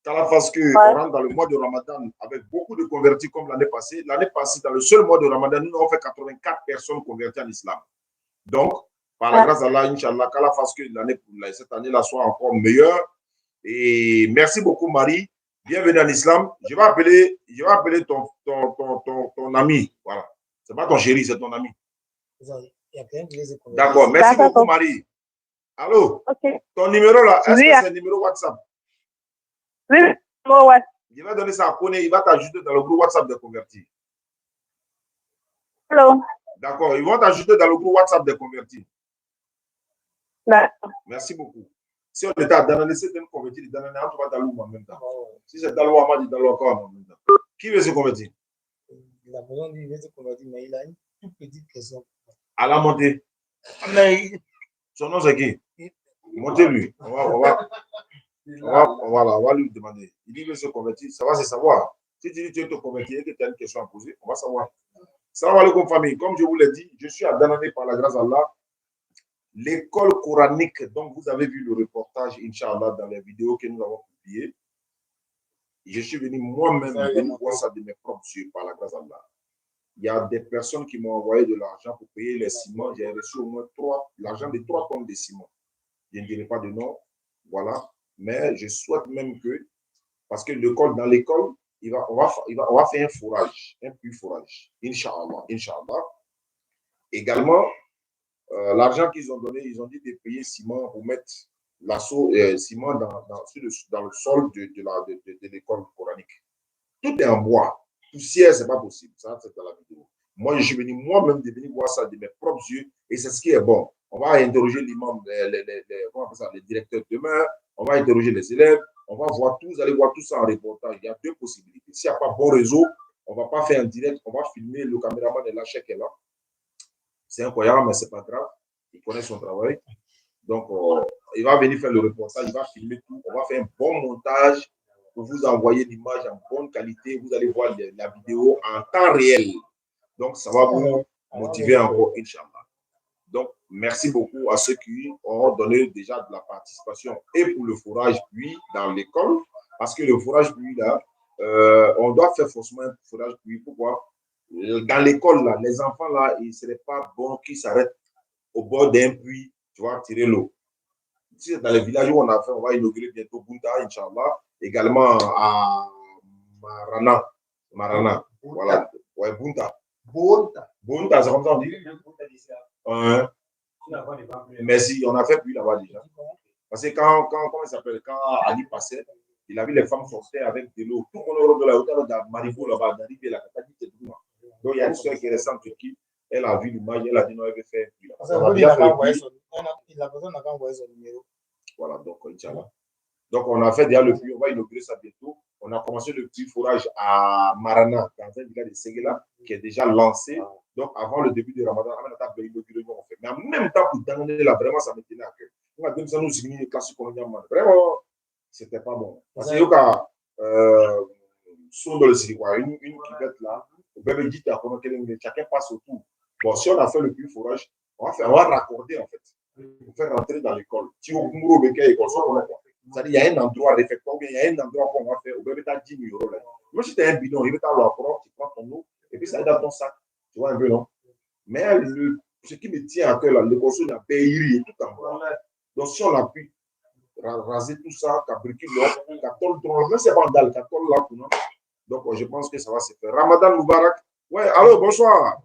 Parce qu'on rentre dans le mois de Ramadan avec beaucoup de convertis comme l'année passée. L'année passée, dans le seul mois de Ramadan, nous avons fait 84 personnes converties en islam. Donc, par la grâce d'Allah, Inch'Allah, qu'Allah fasse que cette année-là soit encore meilleure. Et merci beaucoup, Marie. Bienvenue en islam. Je vais appeler ton ami. Voilà. Ce n'est pas ton chéri, c'est ton ami. D'accord. Merci beaucoup, Marie. Allô? Okay. Ton numéro là, est-ce que c'est un numéro WhatsApp? Oui, numéro WhatsApp. Je vais donner ça à Kone, il va t'ajouter dans le groupe WhatsApp des convertis. Allô? D'accord, ils vont t'ajouter dans le groupe WhatsApp des convertis. D'accord. Merci beaucoup. Si on était à Danané, c'est un converti de Danané, on va Dalou en même temps. Si c'est Dalou, on va dire Dalou encore en même temps. Qui veut se convertir? La personne dit qu'il veut se convertir, mais il a une toute petite question. À la montée. Son nom c'est qui? Montez-lui. On va lui demander. Il dit qu'il veut se convertir. Ça va se savoir. Si tu dis que tu veux te convertir et que tu as une question à poser, on va savoir. Salam alaikum famille. Comme je vous l'ai dit, je suis à Danané par la grâce d'Allah. L'école coranique, donc vous avez vu le reportage, Inch'Allah, dans les vidéos que nous avons publiées. Je suis venu moi-même voir ça de mes propres yeux par la grâce d'Allah. Il y a des personnes qui m'ont envoyé de l'argent pour payer les ciments. J'ai reçu au moins l'argent de 3 tonnes de ciment. Je ne dirai pas de nom, voilà. Mais je souhaite même que, parce que dans l'école, on va faire un fourrage, un puits fourrage. Inch'Allah, Inch'Allah. Également, l'argent qu'ils ont donné, ils ont dit de payer ciment pour mettre ciment dans le sol de l'école coranique. Tout est en bois. Poussière, ce n'est pas possible. Ça, c'est dans la vidéo. Moi, je suis venu moi-même de venir voir ça de mes propres yeux et c'est ce qui est bon. On va interroger l'imam, les directeurs demain, on va interroger les élèves, On va voir tout, vous allez voir tout ça en reportage. Il y a deux possibilités. S'il n'y a pas bon réseau, on ne va pas faire un direct, on va filmer, le caméraman est là, chèque est là. C'est incroyable, mais ce n'est pas grave. Il connaît son travail. Donc, il va venir faire le reportage, il va filmer tout. On va faire un bon montage pour vous envoyer l'image en bonne qualité. Vous allez voir la vidéo en temps réel. Donc, ça va vous motiver encore, Inch'Allah. Donc, merci beaucoup à ceux qui ont donné déjà de la participation et pour le forage puits dans l'école. Parce que le forage puits, là, on doit faire forcément un forage puits. Pourquoi? Dans l'école, là, les enfants, là, il ne serait pas bon qu'ils s'arrêtent au bord d'un puits, tu vois, tirer l'eau. Ici, dans les villages où on a fait, on va inaugurer bientôt Bunta, Inch'Allah. Également à Marana. Voilà. Ouais, Bunta. Bunta, c'est comme ça on dit. Merci, on a fait puis là-bas déjà. Parce que comment il s'appelle, quand Ali passait, il a vu les femmes sortir avec de l'eau. Tout le monde de la hauteur de Marigot là-bas, d'arriver là. Donc il y a une soeur qui est restée en Turquie, elle a vu l'image, elle a dit non, elle veut faire. La personne n'a pas envoyé son numéro. Voilà, donc Inch'Allah. Donc on a fait déjà le puits, on va inaugurer ça bientôt. On a commencé le petit forage à Marana, dans un village de Séguéla, qui est déjà lancé. Donc, avant le début du Ramadan, on a fait. Mais en même temps, pour donner là, vraiment, ça me tenait à cœur. On a donné ça, nous, les classes coloniales. Vraiment, c'était pas bon. Parce que, sont dans le Siriwa, une cuvette là, le bébé dit, chacun passe autour. Bon, si on a fait le puits forage, on va raccorder, en fait, pour faire rentrer dans l'école. Si on c'est-à-dire, il y a un endroit réfectoire, il y a un endroit qu'on va faire, au bébé, tu as 10 000 €. Moi, si tu as un bidon, il va t'avoir propre, tu prends ton eau, et puis ça est dans ton sac. Tu vois un peu, non? Mais ce qui me tient à cœur, là, le conso n'a pas et tout en bas. Donc, si on a pu raser tout ça, cabriquer l'eau, 14 droits, même c'est pas dalle, 14 là, non? Donc, je pense que ça va se faire. Ramadan Moubarak. Ouais, allô, bonsoir.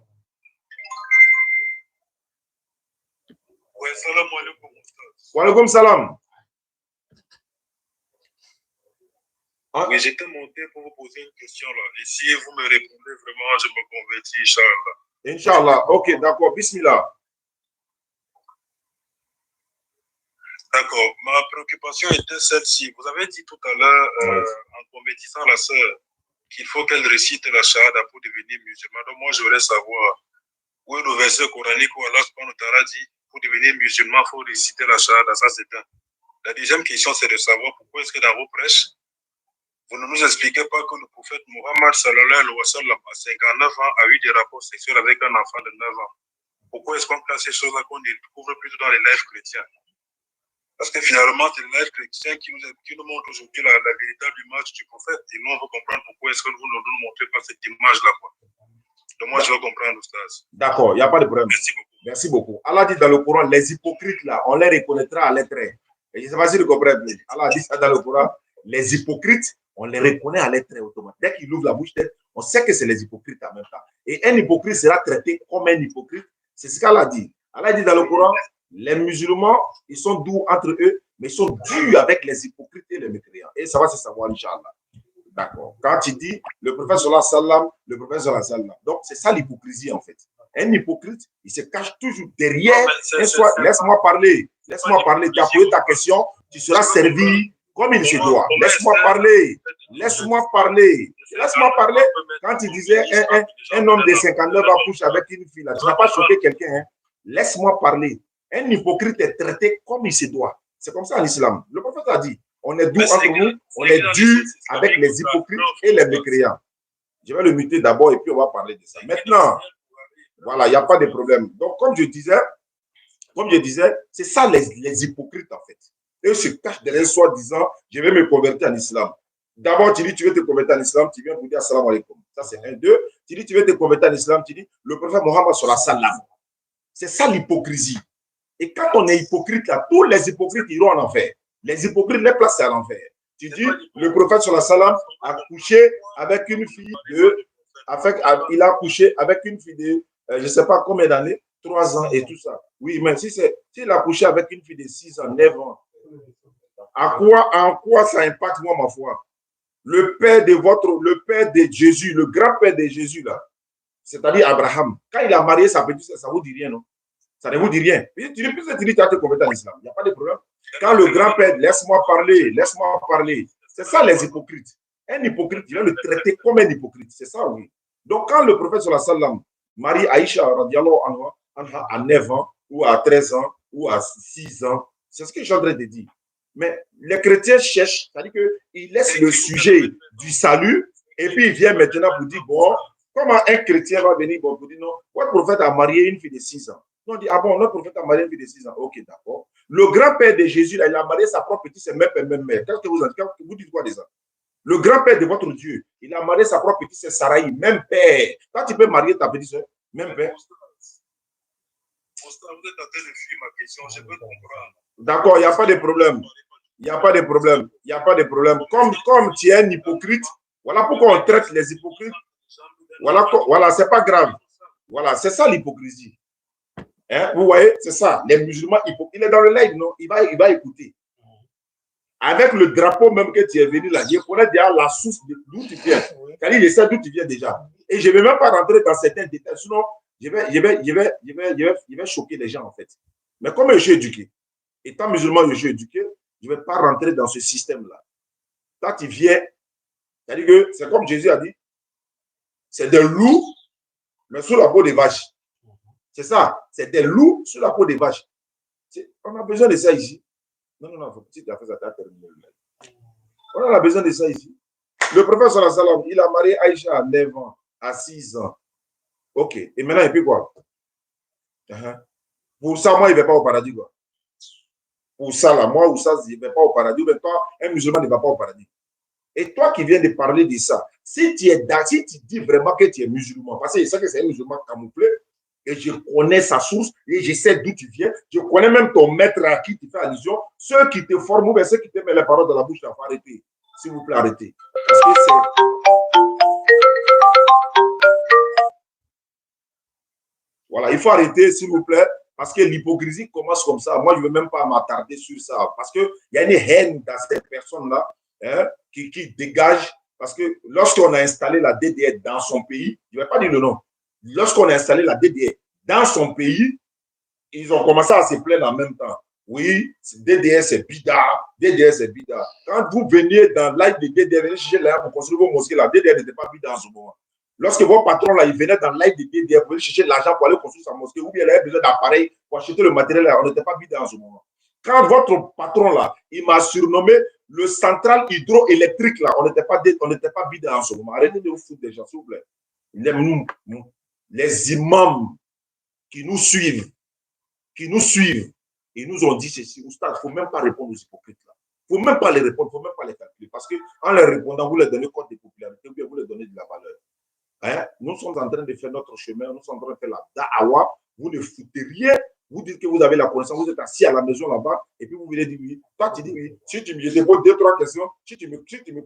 Ouais, salam alaikum. Wa alaikum salam. Oui, j'étais monté pour vous poser une question là. Et si vous me répondez vraiment, je me convertis, Inch'Allah. Inch'Allah, ok, d'accord, bismillah. D'accord, ma préoccupation était celle-ci. Vous avez dit tout à l'heure, en convertissant la sœur, qu'il faut qu'elle récite la shahada pour devenir musulmane. Donc moi, je voudrais savoir où est le verset coranique où Allah subhanahu wa ta'ala dit pour devenir musulman, il faut réciter la shahada. Ça, c'est un. La deuxième question, c'est de savoir pourquoi est-ce que dans vos prêches, vous ne nous expliquez pas que le prophète Mohammed sallallahu alayhi wa sallam, à 59 ans, a eu des rapports sexuels avec un enfant de 9 ans. Pourquoi est-ce qu'on place ces choses-là qu'on découvre plutôt dans les lives chrétiens? Parce que finalement, c'est les lives chrétiens qui nous montrent aujourd'hui la véritable image du prophète. Et nous, on veut comprendre pourquoi est-ce que vous ne nous montrez pas cette image-là. Donc moi, je veux comprendre, Oustaz. D'accord, il n'y a pas de problème. Merci beaucoup. Merci beaucoup. Allah dit dans le Coran, les hypocrites là, on les reconnaîtra à l'être. Et je ne sais pas si vous comprenez. Allah dit ça dans le Coran, les hypocrites, on les reconnaît à l'être automatiquement. Dès qu'il ouvre la bouche, on sait que c'est les hypocrites en même temps. Et un hypocrite sera traité comme un hypocrite. C'est ce qu'Allah dit. Allah dit dans le Coran, les musulmans, ils sont doux entre eux, mais ils sont durs avec les hypocrites et les mécréants. Et ça va se savoir, Inch'Allah. D'accord. Quand il dit le prophète sallallahu alayhi wa sallam, le prophète sallallahu alayhi wa sallam. Donc, c'est ça l'hypocrisie, en fait. Un hypocrite, il se cache toujours derrière. Laisse-moi parler. Laisse-moi parler. Tu as posé ta question, tu seras servi comme il se doit. Laisse-moi parler. Laisse-moi parler. Laisse-moi parler. Quand il disait un homme de 59 ans couche avec une fille, là, tu n'as pas choqué quelqu'un. Hein? Laisse-moi parler. Un hypocrite est traité comme il se doit. C'est comme ça en islam. Le prophète a dit, on est doux entre nous, on est dur avec les hypocrites et les mécréants. Je vais le muter d'abord et puis on va parler de ça. Maintenant, voilà, il n'y a pas de problème. Donc, comme je disais, c'est ça les hypocrites en fait. Eux se cachent derrière soi disant, je vais me convertir en islam. D'abord, tu dis, tu veux te convertir en islam, tu viens pour dire salam alaikum. Ça, c'est un. Deux, tu dis, tu veux te convertir en islam, tu dis, le prophète Mohammed sallallahu alayhi wa sallam. C'est ça l'hypocrisie. Et quand on est hypocrite, là, tous les hypocrites iront en enfer. Les hypocrites, les placent à l'enfer. Tu dis, le prophète sallallahu alayhi wa sallam a couché avec une fille il a couché avec une fille de, je ne sais pas combien d'années, 3 ans et tout ça. Oui, mais s'il a couché avec une fille de 6 ans, 9 ans, en quoi ça impacte moi ma foi? Le père de Jésus, le grand-père de Jésus, là, c'est-à-dire Abraham, quand il a marié sa petite, ça ne vous dit rien, non? Ça ne vous dit rien. Tu dis, tu as te convertir en islam. Il n'y a pas de problème. Quand le grand-père, laisse-moi parler, C'est ça les hypocrites. Un hypocrite, il va le traiter comme un hypocrite. C'est ça, oui. Donc, quand le prophète sallallahu alayhi wa sallam marie Aïcha radiallahu anha à 9 ans, ou à 13 ans, ou à 6 ans, c'est ce que je suis en train de dire. Mais les chrétiens cherchent, c'est-à-dire qu'ils laissent le sujet du salut, et puis ils viennent maintenant pour dire, bon, comment un chrétien va venir pour dire, non, votre prophète a marié une fille de 6 ans. On dit, ah bon, notre prophète a marié une fille de 6 ans. Ok, d'accord. Le grand-père de Jésus, là, il a marié sa propre petite, c'est même père, même mère. Qu'est-ce que vous dites quoi de ça? Le grand-père de votre Dieu, il a marié sa propre petite, c'est Saraï, même père. Quand tu peux marier ta petite soeur, même père. Vous êtes en train de fuir ma question, je peux comprendre. D'accord, il n'y a pas de problème. Il n'y a pas de problème. Il n'y a pas de problème. Comme tu es un hypocrite, voilà pourquoi on traite les hypocrites. Voilà, c'est pas grave. Voilà, c'est ça l'hypocrisie. Hein? Vous voyez, c'est ça. Les musulmans hypocrites. Il est dans le live, non? Il va écouter. Avec le drapeau même que tu es venu là, je connais déjà la source d'où tu viens. C'est-à-dire, il sait d'où tu viens déjà. Et je ne vais même pas rentrer dans certains détails. Sinon, je vais choquer les gens, en fait. Mais comme je suis éduqué, étant musulman, je suis éduqué, je ne vais pas rentrer dans ce système-là. Quand tu viens, c'est-à-dire que c'est comme Jésus a dit, c'est des loups, mais sous la peau des vaches. C'est ça, c'est des loups sous la peau des vaches. On a besoin de ça ici. Non, faut que tu aies fait ça, terminé. On a besoin de ça ici. Le prophète sallallahu alayhi wa sallam, il a marié Aïcha à 9 ans, à 6 ans. Ok, et maintenant, il fait quoi? Pour ça, moi, il ne va pas au paradis, quoi. Pour ça, là, moi, ou ça, il ne va pas au paradis. Mais toi, un musulman ne va pas au paradis. Et toi qui viens de parler de ça, si tu dis vraiment que tu es musulman, parce que je sais que c'est un musulman camouflé, et je connais sa source, et je sais d'où tu viens, je connais même ton maître à qui tu fais allusion, ceux qui te forment, ou ceux qui te mettent les paroles dans la bouche, il faut arrêter. S'il vous plaît, arrêtez. Parce que c'est... Voilà, il faut arrêter, s'il vous plaît, parce que l'hypocrisie commence comme ça. Moi, je ne veux même pas m'attarder sur ça, parce qu'il y a une haine dans ces personnes-là, hein, qui dégagent, parce que lorsqu'on a installé la DDR dans son pays, je ne vais pas dire le nom, lorsqu'on a installé la DDR dans son pays, ils ont commencé à se plaindre en même temps. Oui, DDR c'est bida, DDR c'est bida. Quand vous veniez dans l'aide de DDR, venez chercher l'air pour construire vos mosquées, la DDR n'était pas bida en ce moment. Lorsque vos patrons là, ils venaient dans l'aide de DDR pour aller chercher l'argent pour aller construire sa mosquée, ou bien il avait besoin d'appareils pour acheter le matériel là, on n'était pas bida en ce moment. Quand votre patron là, il m'a surnommé le central hydroélectrique là, on n'était pas bida en ce moment. Arrêtez de vous foutre des gens, s'il vous plaît. Les imams qui nous suivent, ils nous ont dit ceci, Oustaz, il ne faut même pas répondre aux hypocrites là. Il ne faut même pas les répondre, il ne faut même pas les calculer. Parce qu'en les répondant, vous leur donnez compte de popularité, ou bien vous leur donnez de la valeur. Hein? Nous sommes en train de faire notre chemin, nous sommes en train de faire la da'awa, vous ne foutez rien, vous dites que vous avez la connaissance, vous êtes assis à la maison là-bas, et puis vous venez dire oui. Toi, tu dis oui. Si tu me déposes 2-3 questions, si tu me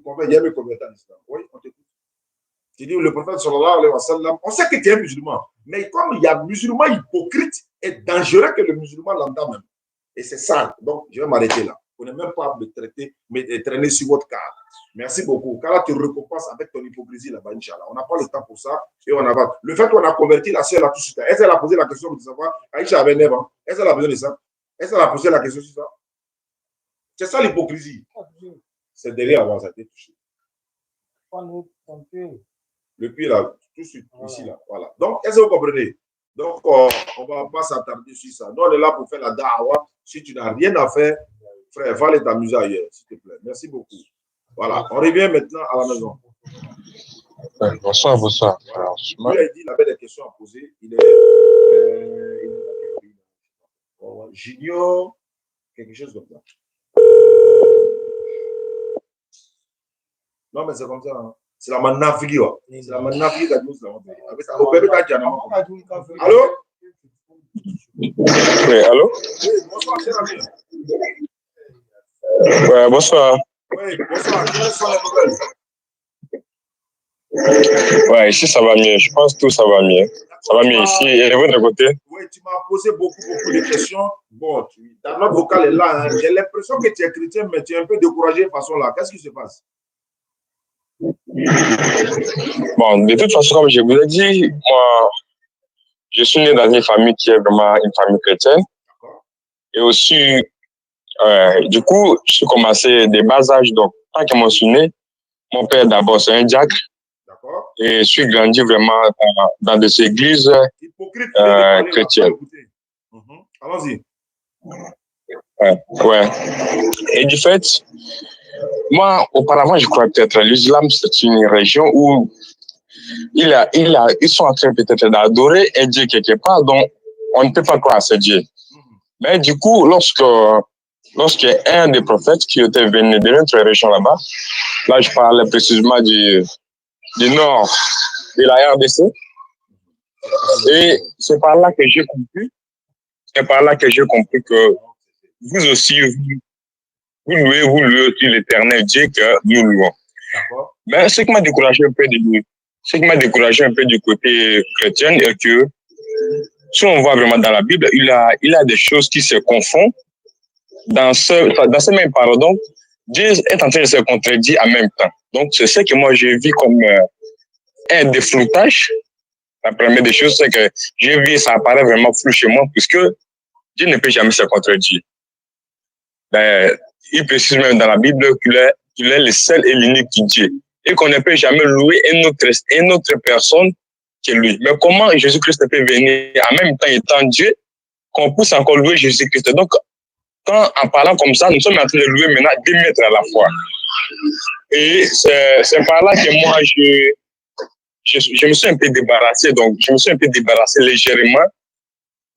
convaincs, il y a mes combattants d'islam. Oui, on t'écoute. Tu dis le prophète sallallahu alayhi wa sallam, on sait que tu es musulman, mais comme il y a musulman hypocrite et dangereux que le musulman lambda même. Et c'est ça. Donc, je vais m'arrêter là. Vous n'êtes même pas me traiter, me traîner sur votre cas. Merci beaucoup. Car là, tu récompenses avec ton hypocrisie là-bas, Inch'Allah. On n'a pas le temps pour ça et on avance. Le fait qu'on a converti la sœur là tout de suite, est-ce qu'elle a posé la question de savoir, Aïcha avait 9 ans, est-ce qu'elle a besoin de ça? Est-ce qu'elle a posé la question sur ça? C'est ça l'hypocrisie. C'est derrière avant, ça a été touché. Le pied là, tout de suite, ici là. Voilà. Donc, est-ce que vous comprenez? Donc, on ne va pas s'attarder sur ça. Nous, on est là pour faire la da'awa. Si tu n'as rien à faire, frère, va aller t'amuser ailleurs, s'il te plaît. Merci beaucoup. Voilà. On revient maintenant à la maison. Bonsoir. Lui a dit, il avait des questions à poser. Il est junior, quelque chose comme ça. Non, mais c'est comme ça. Hein. C'est la manafigi. C'est la manafigi qui a dit ça. Allô? Oui, allô? Oui, bonsoir, cher ami. Ouais, bonsoir. Oui, bonsoir. Quelles sont les nouvelles? Ouais, ici ça va mieux. Je pense que tout ça va mieux. Ça va mieux ici. Et de votre côté? Oui, tu m'as posé beaucoup de questions. Bon, ta note vocale est là. Hein. J'ai l'impression que tu es chrétien, mais tu es un peu découragé de façon là. Qu'est-ce qui se passe? Bon, de toute façon, comme je vous l'ai dit, moi, je suis né dans une famille qui est vraiment une famille chrétienne. Et aussi, du coup, je suis commencé des bas âges, donc tant que moi je suis né, mon père d'abord c'est un diacre. Et je suis grandi vraiment dans des églises chrétiennes. Allons-y. Ouais. Et du fait, moi, auparavant, je crois peut-être l'islam, c'est une région où ils sont en train peut-être d'adorer un Dieu quelque part, dont on ne peut pas croire à ce Dieu. Mais du coup, lorsqu'un des prophètes qui était venu de notre région là-bas, là je parlais précisément du nord de la RDC, et c'est par là que j'ai compris que vous aussi, vous louez aussi l'éternel Dieu que nous louons. Mais ce qui m'a découragé un peu du côté chrétien est que si on voit vraiment dans la Bible, il a des choses qui se confondent dans ce même pardon. Dieu est en train de se contredire en même temps. Donc, c'est ce que moi j'ai vu comme un défloutage. La première des choses, c'est que j'ai vu, ça apparaît vraiment flou chez moi, puisque Dieu ne peut jamais se contredire. Ben, il précise même dans la Bible qu'il est le seul et l'unique Dieu, et qu'on ne peut jamais louer une autre personne que lui. Mais comment Jésus-Christ peut venir en même temps étant Dieu, qu'on puisse encore louer Jésus-Christ? Donc, en parlant comme ça, nous sommes en train de louer maintenant 2 maîtres à la fois. Et c'est par là que moi, je me suis un peu débarrassé, légèrement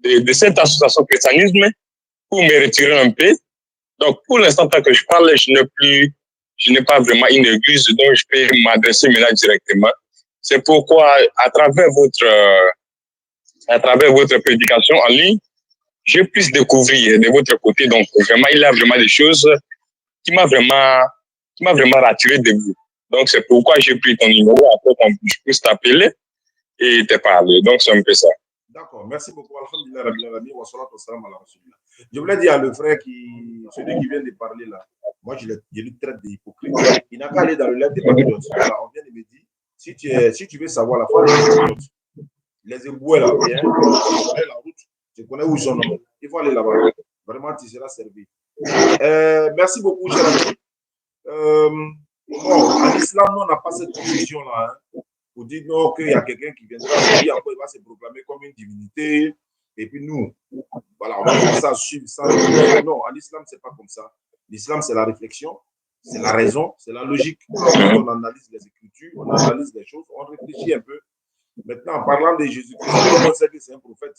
de cette association christianisme pour me retirer un peu. Donc, pour l'instant, tant que je parle, je n'ai pas vraiment une église dont je peux m'adresser maintenant directement. C'est pourquoi, à travers votre prédication en ligne, je puisse découvrir de votre côté. Donc, vraiment, il y a vraiment des choses qui m'a vraiment rattré de vous. Donc, c'est pourquoi j'ai pris ton numéro après qu'on puisse t'appeler et te parler. Donc, c'est un peu ça. D'accord, merci beaucoup. Je voulais dire à le frère celui qui vient de parler là, moi je lui traite d'hypocrite. Il n'a qu'à aller dans le livre des Patriotes. Voilà, on vient de me dire, si tu veux savoir la foi des Patriotes, les éboués là, la route, je connais où ils sont. Il faut aller là-bas. Vraiment, tu seras servi. Merci beaucoup, cher ami. En islam, nous, on n'a pas cette confusion-là. Hein, pour dire non, qu'il y a quelqu'un qui viendra et après il va se proclamer comme une divinité. Et puis nous, voilà, on va faire ça, suivre ça. Non, en islam, c'est pas comme ça. L'islam, c'est la réflexion, c'est la raison, c'est la logique. On analyse les écritures, on analyse les choses, on réfléchit un peu. Maintenant, en parlant de Jésus-Christ, tout le monde sait que c'est un prophète.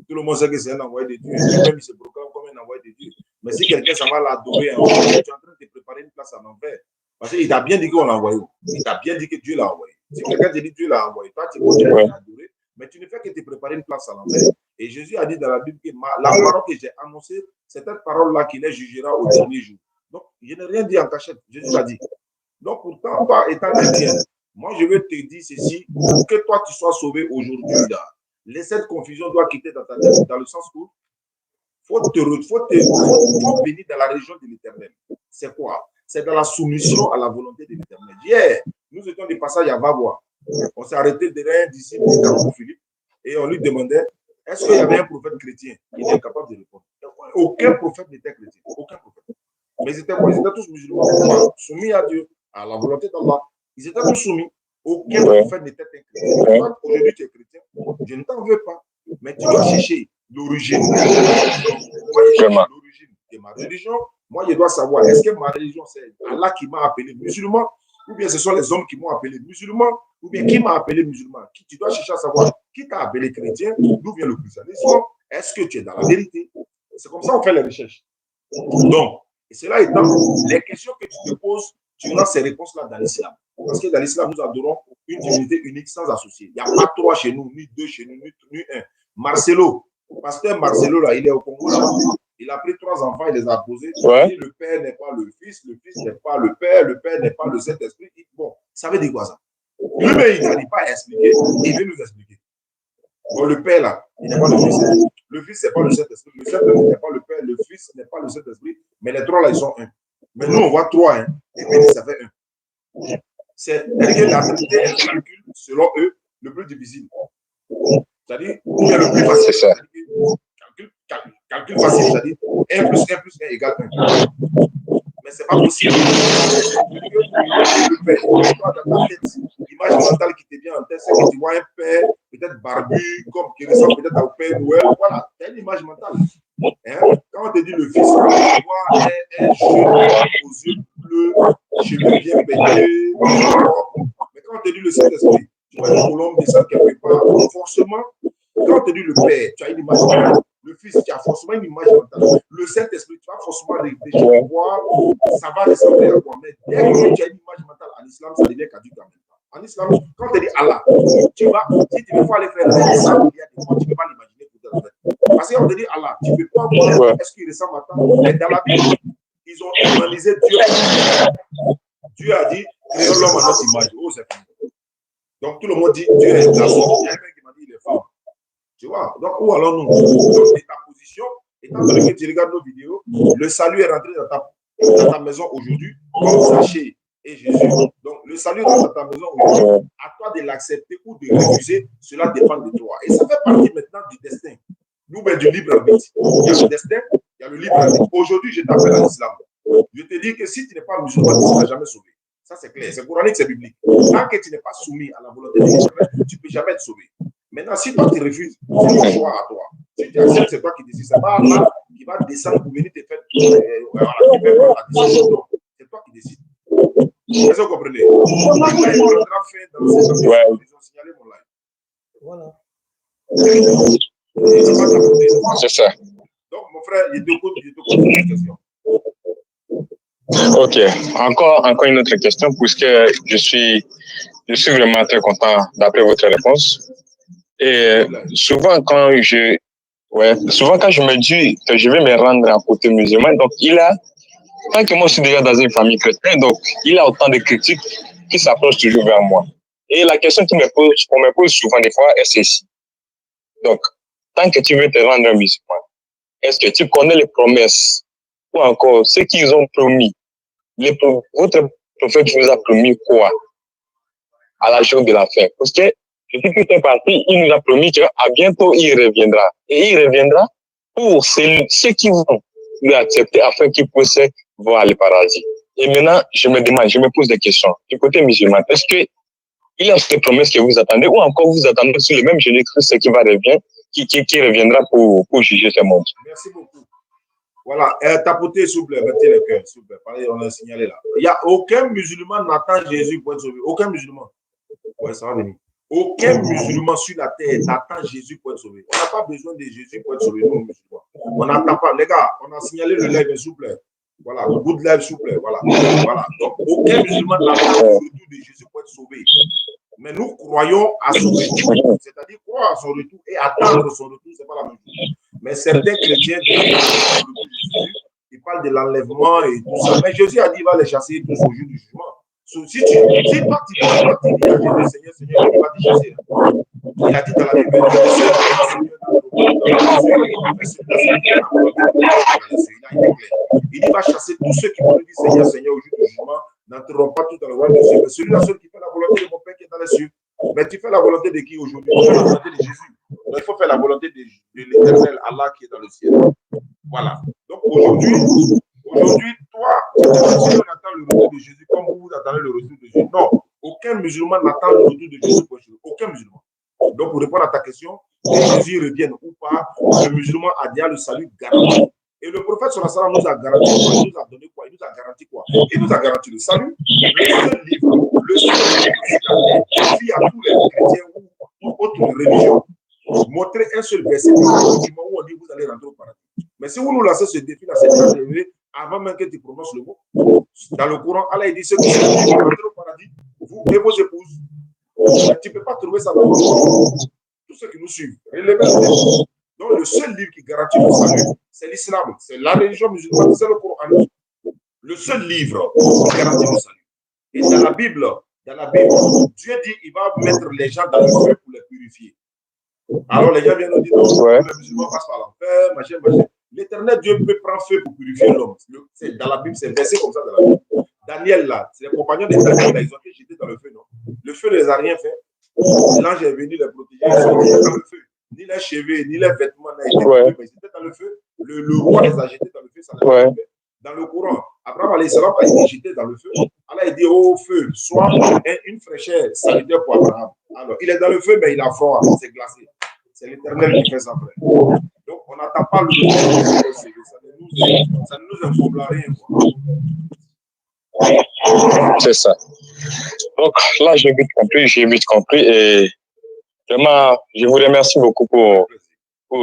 Tout le monde sait que c'est un envoyé de Dieu. Même il se proclame comme un envoyé de Dieu. Mais si quelqu'un s'en va l'adorer, tu es en train de te préparer une place en enfer. Parce qu'il t'a bien dit qu'on l'a envoyé. Il t'a bien dit que Dieu l'a envoyé. Si quelqu'un te dit Dieu l'a envoyé, toi tu continues à l'adorer, mais tu ne fais que te préparer une place à l'enfer. Et Jésus a dit dans la Bible que la parole que j'ai annoncée, c'est cette parole-là qui les jugera au dernier jour. Donc, je n'ai rien dit en cachette. Jésus l'a dit. Donc, pourtant, toi étant chrétien, moi je veux te dire ceci, pour que toi tu sois sauvé aujourd'hui. Cette confusion doit quitter dans ta tête, dans le sens où faut venir dans la région de l'Éternel. C'est quoi? C'est dans la soumission à la volonté de l'Éternel. Hier, nous étions des passages à Vavois. On s'est arrêté derrière un disciple de Philippe et on lui demandait est-ce qu'il y avait un prophète chrétien? Il était incapable de répondre. Aucun prophète n'était chrétien. Aucun prophète. Mais ils étaient quoi? Ils étaient tous musulmans, soumis à Dieu, à la volonté d'Allah. Ils étaient tous soumis. Aucun prophète n'était un chrétien. Toi, aujourd'hui, tu es chrétien. Je ne t'en veux pas. Mais tu dois chercher l'origine. L'origine de ma religion. Moi, je dois savoir, est-ce que ma religion, c'est Allah qui m'a appelé musulman, ou bien ce sont les hommes qui m'ont appelé musulman, ou bien qui m'a appelé musulman? Tu dois chercher à savoir qui t'a appelé chrétien, d'où vient le christianisme, est-ce que tu es dans la vérité? C'est comme ça qu'on fait les recherches. Donc, et cela étant, les questions que tu te poses, tu auras ces réponses-là dans l'islam. Parce que dans l'islam, nous adorons une divinité unique sans associer. Il n'y a pas 3 chez nous, ni 2 chez nous, ni 1. Marcelo, pasteur Marcelo, là, il est au Congo, là. Il a pris 3 enfants, il les a posés. Et le père n'est pas le fils n'est pas le père n'est pas le Saint-Esprit. Bon, ça veut dire quoi ça? Lui-même, il n'arrive pas à expliquer, il veut nous expliquer. Bon, le père là, il n'est pas le fils. Le fils, c'est pas le Saint-Esprit. Le Saint-Esprit n'est pas le père, le fils n'est pas le Saint-Esprit. Mais les 3 là, ils sont 1. Mais nous, on voit 3, hein, et puis ça fait 1. C'est-à-dire que la Trinité est le calcul, selon eux, le plus difficile. C'est-à-dire, le plus facile. Calcul facile, c'est-à-dire 1 plus 1 plus 1 égale 1. mais c'est pas possible. Le père, toi, dans ta tête, l'image mentale qui te vient en tête, c'est que tu vois un père, peut-être barbu, comme qui ressemble peut-être au Père Noël. Voilà, tu as une image mentale. Hein? Quand on te dit le fils, tu vois un jeune aux yeux bleus, cheveux bien peignés, mais quand on te dit le Saint-Esprit, tu vois une colombe descendre quelque part, forcément, quand on te dit le Père, tu as une image mentale. Le Fils, tu as forcément une image mentale. Le Saint-Esprit, tu vas forcément déjà voir, ça va ressembler à quoi. Mais dès que tu as une image mentale en islam, ça devient caduque en même temps. En islam, quand on te dit Allah, tu vas, si tu veux aller faire ça, il y a des fois, tu ne peux pas l'imaginer pour te faire. Parce qu'on te dit Allah, tu ne peux pas voir est-ce qu'il ressemble à toi. Mais dans la Bible, ils ont humanisé Dieu. Dieu a dit, créons l'homme à notre image. Oh, c'est fini. Donc tout le monde dit Dieu est garçon. Il y a quelqu'un qui m'a dit il est femme. Tu vois? Donc où allons-nous? Donc, ta position, étant donné que tu regardes nos vidéos, le salut est rentré dans ta maison aujourd'hui, comme Zachée et Jésus. Donc le salut rentre dans ta maison aujourd'hui. À toi de l'accepter ou de refuser, cela dépend de toi. Et ça fait partie maintenant du destin. Nous, ben, du libre arbitre. Il y a le destin, il y a le libre arbitre. Aujourd'hui, je t'appelle à l'islam. Je te dis que si tu n'es pas musulman, tu ne seras jamais sauvé. Ça, c'est clair. C'est coranique, c'est biblique. Tant que tu n'es pas soumis à la volonté de l'Éternel, tu ne peux jamais être sauvé. Maintenant, si toi, tu refuses, c'est ton choix à toi. Si tu acceptes, c'est toi qui décides. Ce n'est pas Allah qui va descendre pour venir te faire voilà, la décision. Non, c'est toi qui décides. Est-ce que vous comprenez? Là, il faudra faire dans ces gens ils ont signalé mon live. Voilà. C'est ça. Donc, mon frère, il te pose une question. Ok. Encore une autre question, puisque je suis vraiment très content d'après votre réponse. Et souvent quand je me dis que je vais me rendre à côté musulman, donc tant que moi je suis déjà dans une famille chrétienne, donc il a autant de critiques qui s'approchent toujours vers moi. Et la question qu'on me pose souvent des fois est celle-ci. Donc, tant que tu veux te rendre un musulman, est-ce que tu connais les promesses ou encore ce qu'ils ont promis? Votre prophète vous a promis quoi à la jour de la fin? Parce que je suis tout un parti, il nous a promis qu'à bientôt il reviendra. Et il reviendra pour ceux qui vont lui accepter afin qu'ils puissent voir le paradis. Et maintenant, je me pose des questions. Du côté musulman, est-ce qu'il y a ces promesses que vous attendez ou encore vous attendez sur le même Jésus-Christ qui reviendra pour juger ce monde? Merci beaucoup. Voilà, tapotez s'il vous plaît, mettez le cœur, s'il vous plaît. On a signalé là. Il n'y a aucun musulman n'attend Jésus pour être sauvé. Aucun musulman. Ouais, ça va venir. Aucun musulman sur la terre n'attend Jésus pour être sauvé. On n'a pas besoin de Jésus pour être sauvé, nous, musulmans. On n'attend pas. Les gars, on a signalé le live, s'il vous plaît. Voilà, le bout de live, s'il vous plaît. Voilà. Donc, aucun musulman n'attend le retour de Jésus pour être sauvé. Mais nous croyons à son retour. C'est-à-dire croire à son retour et attendre son retour, ce n'est pas la même chose. Mais certains chrétiens ils parlent de l'enlèvement et tout ça. Mais Jésus a dit qu'il va les chasser tous au jour du jugement. Si toi, tu dis à Jésus, Seigneur, il va te chasser. Il a dit dans la Bible, il dit, va chasser tous ceux qui vont lui dire, Seigneur, Seigneur, au jour du jugement, n'entreront pas tous dans le royaume des cieux. Mais celui-là seul qui fait la volonté de mon Père qui est dans les cieux. Mais tu fais la volonté de qui aujourd'hui? Tu fais la volonté de Jésus. Donc, il faut faire la volonté de l'Éternel, Allah qui est dans le ciel. Voilà. Donc aujourd'hui, toi, tu attends le retour de Jésus comme vous attendez le retour de Jésus. Non, aucun musulman n'attend le retour de Jésus pour Jésus. Aucun musulman. Donc, pour répondre à ta question, que Jésus revienne ou pas, le musulman a déjà le salut garanti. Et le prophète sallallahu nous a garanti quoi? Il nous a donné quoi? Il nous a garanti quoi? Il nous a garanti le salut. Le seul livre, qui a tous les chrétiens ou autres religions, montrer un seul verset où on dit vous allez rentrer au paradis. Mais si vous nous lancez ce défi-là, c'est arrivé avant même que tu prononces le mot. Dans le Coran, Allah dit ceux qui sont rentrés au paradis, vous et vos épouses. Tu ne peux pas trouver ça dans le Coran. Tous ceux qui nous suivent, relevez-le. Donc, le seul livre qui garantit le salut, c'est l'islam. C'est la religion musulmane, c'est le Coran. Le seul livre qui garantit le salut. Et dans la Bible, Dieu dit qu'il va mettre les gens dans le feu pour les purifier. Alors, les gens viennent nous dire, non, les musulmans passent par l'enfer, machin. L'Éternel Dieu peut prendre feu pour purifier l'homme. Dans la Bible, c'est versé comme ça dans la Bible. Daniel, là, c'est les compagnons de Daniel, là, ils ont été jetés dans le feu, non? Le feu ne les a rien fait. L'ange est venu les protéger, ils sont jetés dans le feu. Ni les cheveux, ni les vêtements n'ont été brûlés, mais ils étaient dans le feu. Le roi les a jetés dans le feu, ça n'a pas fait. dans le Coran, Abraham alayhi salam a été jeté dans le feu. Allah a dit au feu, soit une fraîcheur sanitaire pour Abraham. Alors, il est dans le feu, mais il a froid, c'est glacé. C'est l'Éternel qui fait ça après. Donc, on n'attend pas le feu. Ça ne nous informe rien. C'est ça. Donc là, j'ai vite compris et vraiment, je vous remercie beaucoup pour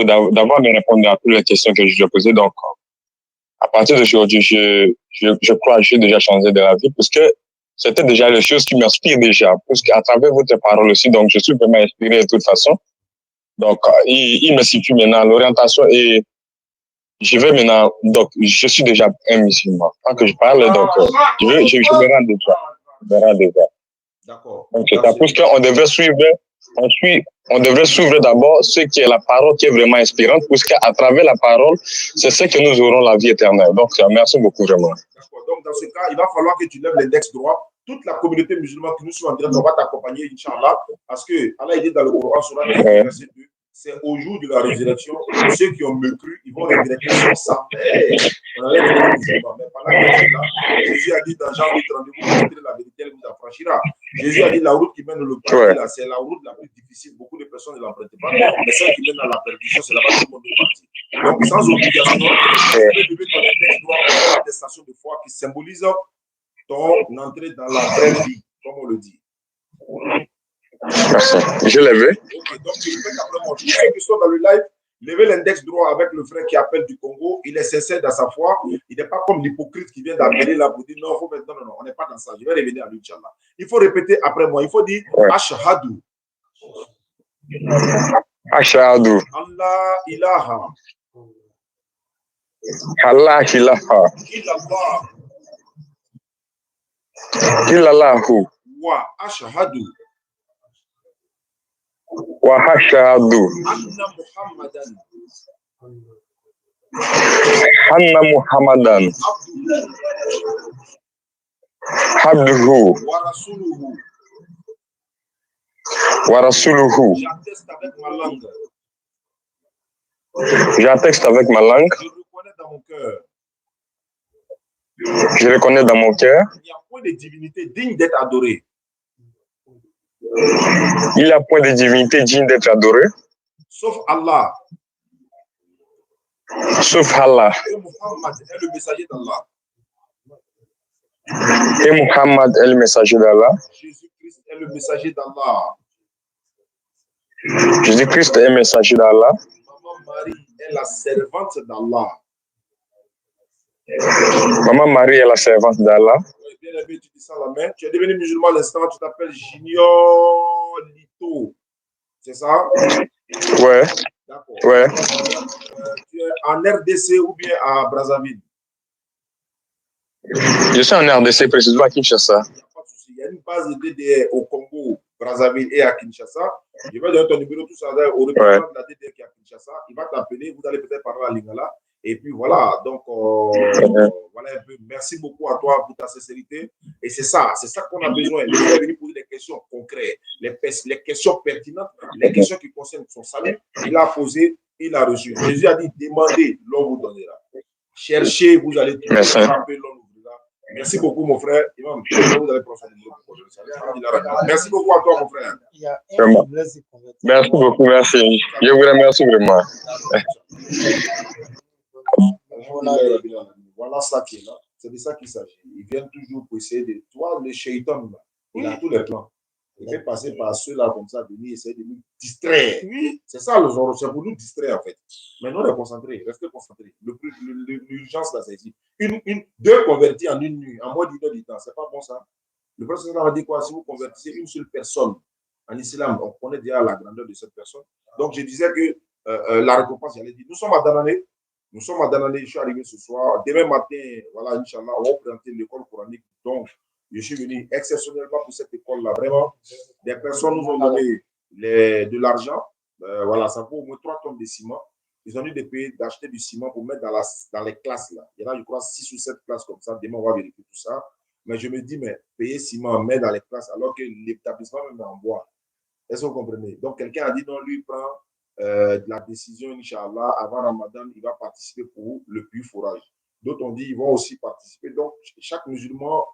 d'avoir me répondu à toutes les questions que je lui ai posées. Donc, à partir d'aujourd'hui, je crois que j'ai déjà changé de la vie parce que c'était déjà les choses qui m'inspirent déjà, parce qu'à travers votre parole aussi, donc je suis vraiment inspiré de toute façon. Donc, il me situe maintenant à l'orientation et je vais maintenant, donc je suis déjà un musulman. Quand que je parle, donc je me rends déjà. D'accord. Donc, c'est parce qu'on devrait suivre, on devrait suivre d'abord ce qui est la parole qui est vraiment inspirante, puisqu'à travers la parole, c'est ce que nous aurons la vie éternelle. Donc, merci beaucoup, vraiment. D'accord. Donc, dans ce cas, il va falloir que tu lèves l'index droit. Toute la communauté musulmane que nous sommes en direct, on va t'accompagner, Inch'Allah, parce que Allah dit dans le Coran, sur la verset 2, c'est au jour de la résurrection, ceux qui ont me cru, ils vont regretter sur ça. On allait dire les musulmans, mais pendant que là, Jésus a dit dans Jean 8, rendez-vous, montrer la vérité, elle vous affranchira. Jésus a dit la route qui mène au paradis, c'est la route la plus difficile. Beaucoup de personnes ne l'empruntent pas, mais celle qui mène à la perdition, c'est là-bas que tout le monde est parti. Donc, sans obligation, tu peux lever ton index droit pour l'attestation de foi qui symbolise ton entrée dans la vraie vie, comme on le dit. Merci. Je l'ai vu. Ok, donc je répète après moi. Ceux qui sont dans le live, levez l'index droit avec le frère qui appelle du Congo. Il est sincère dans sa foi. Il n'est pas comme l'hypocrite qui vient d'appeler là pour dire non, faut maintenant, non, on n'est pas dans ça. Je vais revenir à lui, Inch'Allah. Il faut répéter après moi. Il faut dire Ashhadu. Ashhadu. Allah ilaha. Allah ilaha. Illallahu. Wa ashhadu. Wa ashhadu. Anna Muhammadan. Anna Muhammadan. Abduhu. Wa rasuluhu. Wa rasuluhu. J'atteste avec ma langue. J'atteste avec ma langue. Je reconnais dans mon cœur. Je reconnais dans mon cœur. Il n'y a point de divinité digne d'être adorée. Il n'y a point de divinité digne d'être adorée. Sauf Allah. Sauf Allah. Et Muhammad est le messager d'Allah. Et Muhammad est le messager d'Allah. Jésus-Christ est le messager d'Allah. Jésus-Christ est le messager d'Allah. Maman Marie est la servante d'Allah. Maman Marie est la servante d'Allah. Bien aimé, tu dis ça à la main. Tu es devenu musulman à l'instant, tu t'appelles Junior Lito. C'est ça? Ouais. D'accord. Ouais. Tu es en RDC ou bien à Brazzaville? Je suis en RDC, précisément à Kinshasa. Il y a une base de DDR au Congo, Brazzaville et à Kinshasa. Je vais donner ton numéro, tout ça, au représentant de la DDR qui est à Kinshasa. Il va t'appeler, vous allez peut-être parler à Lingala. Et puis voilà, donc voilà un peu. Merci beaucoup à toi pour ta sincérité. Et c'est ça qu'on a besoin. Il est venu poser des questions concrètes, les questions pertinentes, les questions qui concernent son salut. Il a posé, il a reçu. Jésus a dit, demandez, l'on vous donnera. Cherchez, vous allez trouver. Frappez, l'on vous donnera. Merci beaucoup, mon frère. Imam, vous allez prendre merci beaucoup à toi, mon frère. Merci beaucoup, merci. Je vous remercie vraiment. Voilà ça qui est là. C'est de ça qu'il s'agit. Ils viennent toujours pour essayer de. Toi, le shaitan, il a tous les plans. Il fait passer par ceux-là comme ça, venir essayer de nous distraire. Oui. C'est ça, c'est pour nous distraire en fait. Mais nous, on est concentrés, restez concentrés. L'urgence là, c'est ici. Deux convertis en une nuit, en moins d'une heure du temps, c'est pas bon ça. Le prophète a dit quoi? Si vous convertissez une seule personne en islam, on connaît déjà la grandeur de cette personne. Donc je disais que la récompense, j'allais dire, nous sommes à Danané. Nous sommes à Danané, je suis arrivé ce soir. Demain matin, voilà, Inch'Allah, on va présenter l'école coranique. Donc, je suis venu exceptionnellement pour cette école-là. Vraiment, des personnes nous ont donné de l'argent. Voilà, ça vaut au moins 3 tonnes de ciment. Ils ont dû d'acheter du ciment pour mettre dans les classes. Là. Il y en a, je crois, 6 ou 7 classes comme ça. Demain, on va vérifier tout ça. Mais je me dis, mais payer ciment, mettre dans les classes, alors que l'établissement même est en bois. Est-ce que vous comprenez? Donc, quelqu'un a dit, non, lui, il prend la décision, Inch'Allah, avant Ramadan, il va participer pour le puits forage. D'autres ont dit ils vont aussi participer. Donc, chaque musulman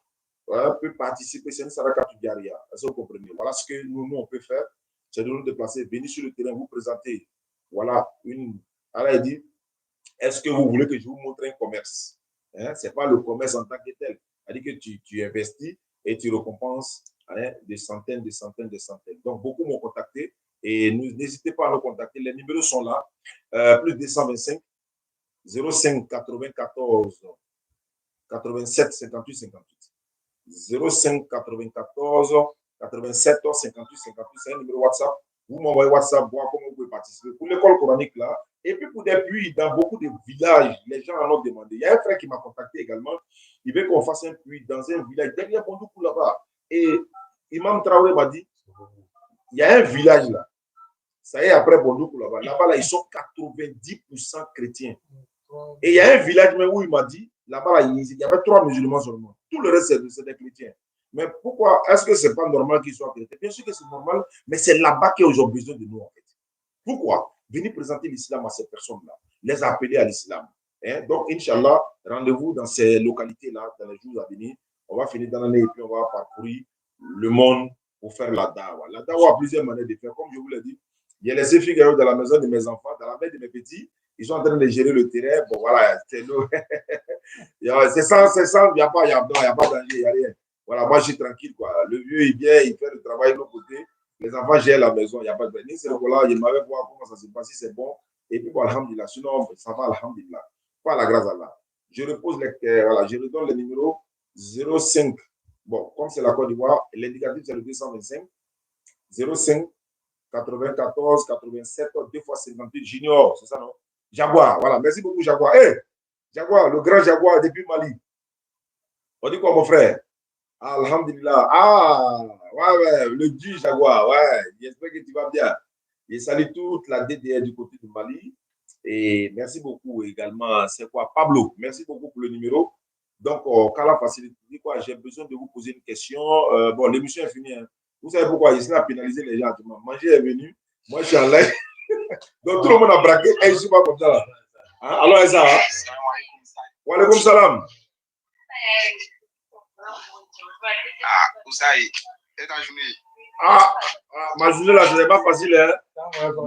peut participer. C'est une Sadaka Tugaria. Est-ce que vous comprenez? Voilà ce que nous, on peut faire. C'est de nous déplacer, venir sur le terrain, vous présenter. Voilà une. Alors, il dit, est-ce que vous voulez que je vous montre un commerce? Hein? Ce n'est pas le commerce en tant que tel. C'est-à-dire que tu investis et tu récompenses des centaines. Donc, beaucoup m'ont contacté et n'hésitez pas à nous contacter. Les numéros sont là. Plus 225 05 94 87 58 58. 05 94 87 58 58. C'est un numéro WhatsApp. Vous m'envoyez WhatsApp, voir comment vous pouvez participer. Pour l'école coranique, là, et puis pour des puits, dans beaucoup de villages, les gens en ont demandé. Il y a un frère qui m'a contacté également. Il veut qu'on fasse un puits dans un village derrière Bondoukou là-bas. Et Imam Traoré m'a dit, il y a un village là. Ça y est, après Bondoukou là-bas. Là-bas, là, ils sont 90% chrétiens. Et il y a un village même où il m'a dit, là-bas, là, il y avait 3 musulmans seulement. Tout le reste, c'est des chrétiens. Mais pourquoi est-ce que ce n'est pas normal qu'ils soient chrétiens? Bien sûr que c'est normal, mais c'est là-bas qu'ils ont besoin de nous, en fait. Pourquoi? Venir présenter l'islam à ces personnes-là, les appeler à l'islam. Hein? Donc, Inch'Allah, rendez-vous dans ces localités-là dans les jours à venir. On va finir dans l'année et puis on va parcourir le monde pour faire la dawa. La dawa a plusieurs manières de faire. Comme je vous l'ai dit, il y a les Sefigayo dans la maison de mes enfants, dans la maison de mes petits. Ils sont en train de gérer le terrain. Bon, voilà, c'est nous. C'est ça, il n'y a pas danger, il n'y a rien. Voilà, moi, je suis tranquille, quoi. Le vieux, il vient, il fait le travail de l'autre côté. Les enfants gèrent la maison, il n'y a pas de problème. C'est là, il m'avait voir comment ça se passe, si c'est bon. Et puis, bon, alhamdulillah. Sinon, ça va, alhamdulillah. Pas la grâce à Allah. Je repose voilà, je redonne le numéro 05. Bon, comme c'est la Côte d'Ivoire, l'indicatif, c'est le 225. 05 94 87 2 fois 58 Junior, c'est ça, non? Jaguar, voilà. Merci beaucoup, Jaguar. Hey, Jaguar, le grand Jaguar depuis Mali. On dit quoi, mon frère? Alhamdulillah. Ah, ouais, le du Jaguar, ouais. J'espère que tu vas bien. Je salue toute la DDR du côté du Mali. Et merci beaucoup également. C'est quoi? Pablo, merci beaucoup pour le numéro. Donc, Kala facilite, quoi, j'ai besoin de vous poser une question. Bon, l'émission est finie. Hein. Vous savez pourquoi? Ici, on a pénalisé les gens. Manger est venu. Moi, je suis en live. Donc, tout le monde a braqué. Et je ne suis pas comme ça. Là. Hein? Alors, Essa. Wa alaikum salam. Ah, Oussaï, et ta journée? Ma journée là, ce n'est pas facile, hein?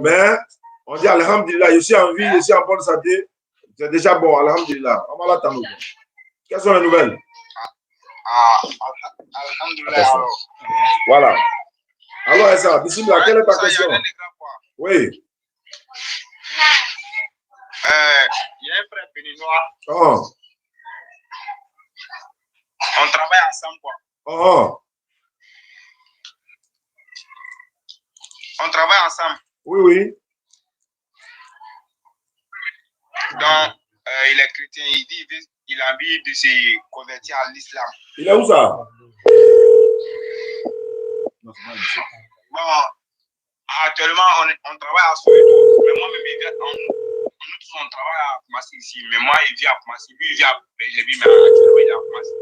Mais on dit alhamdulillah, je suis en vie, je suis en bonne santé. C'est déjà bon, alhamdulillah. Quelles sont les nouvelles? Alhamdulillah. Voilà. Alors, Essa, bismillah, quelle est ta question? Oui. Il y a un frère béninois. Oh. On travaille ensemble, quoi. Oh. On travaille ensemble. Oui, oui. Donc, il est chrétien, il dit il a envie de se convertir à l'islam. Il est où ça? Bon, actuellement, on travaille à Soweto. Mais moi-même, nous tous, on travaille à Kumasi ici. Mais moi, il vit à Kumasi. Lui, il vit à Béjébi, mais actuellement, il est à Kumasi.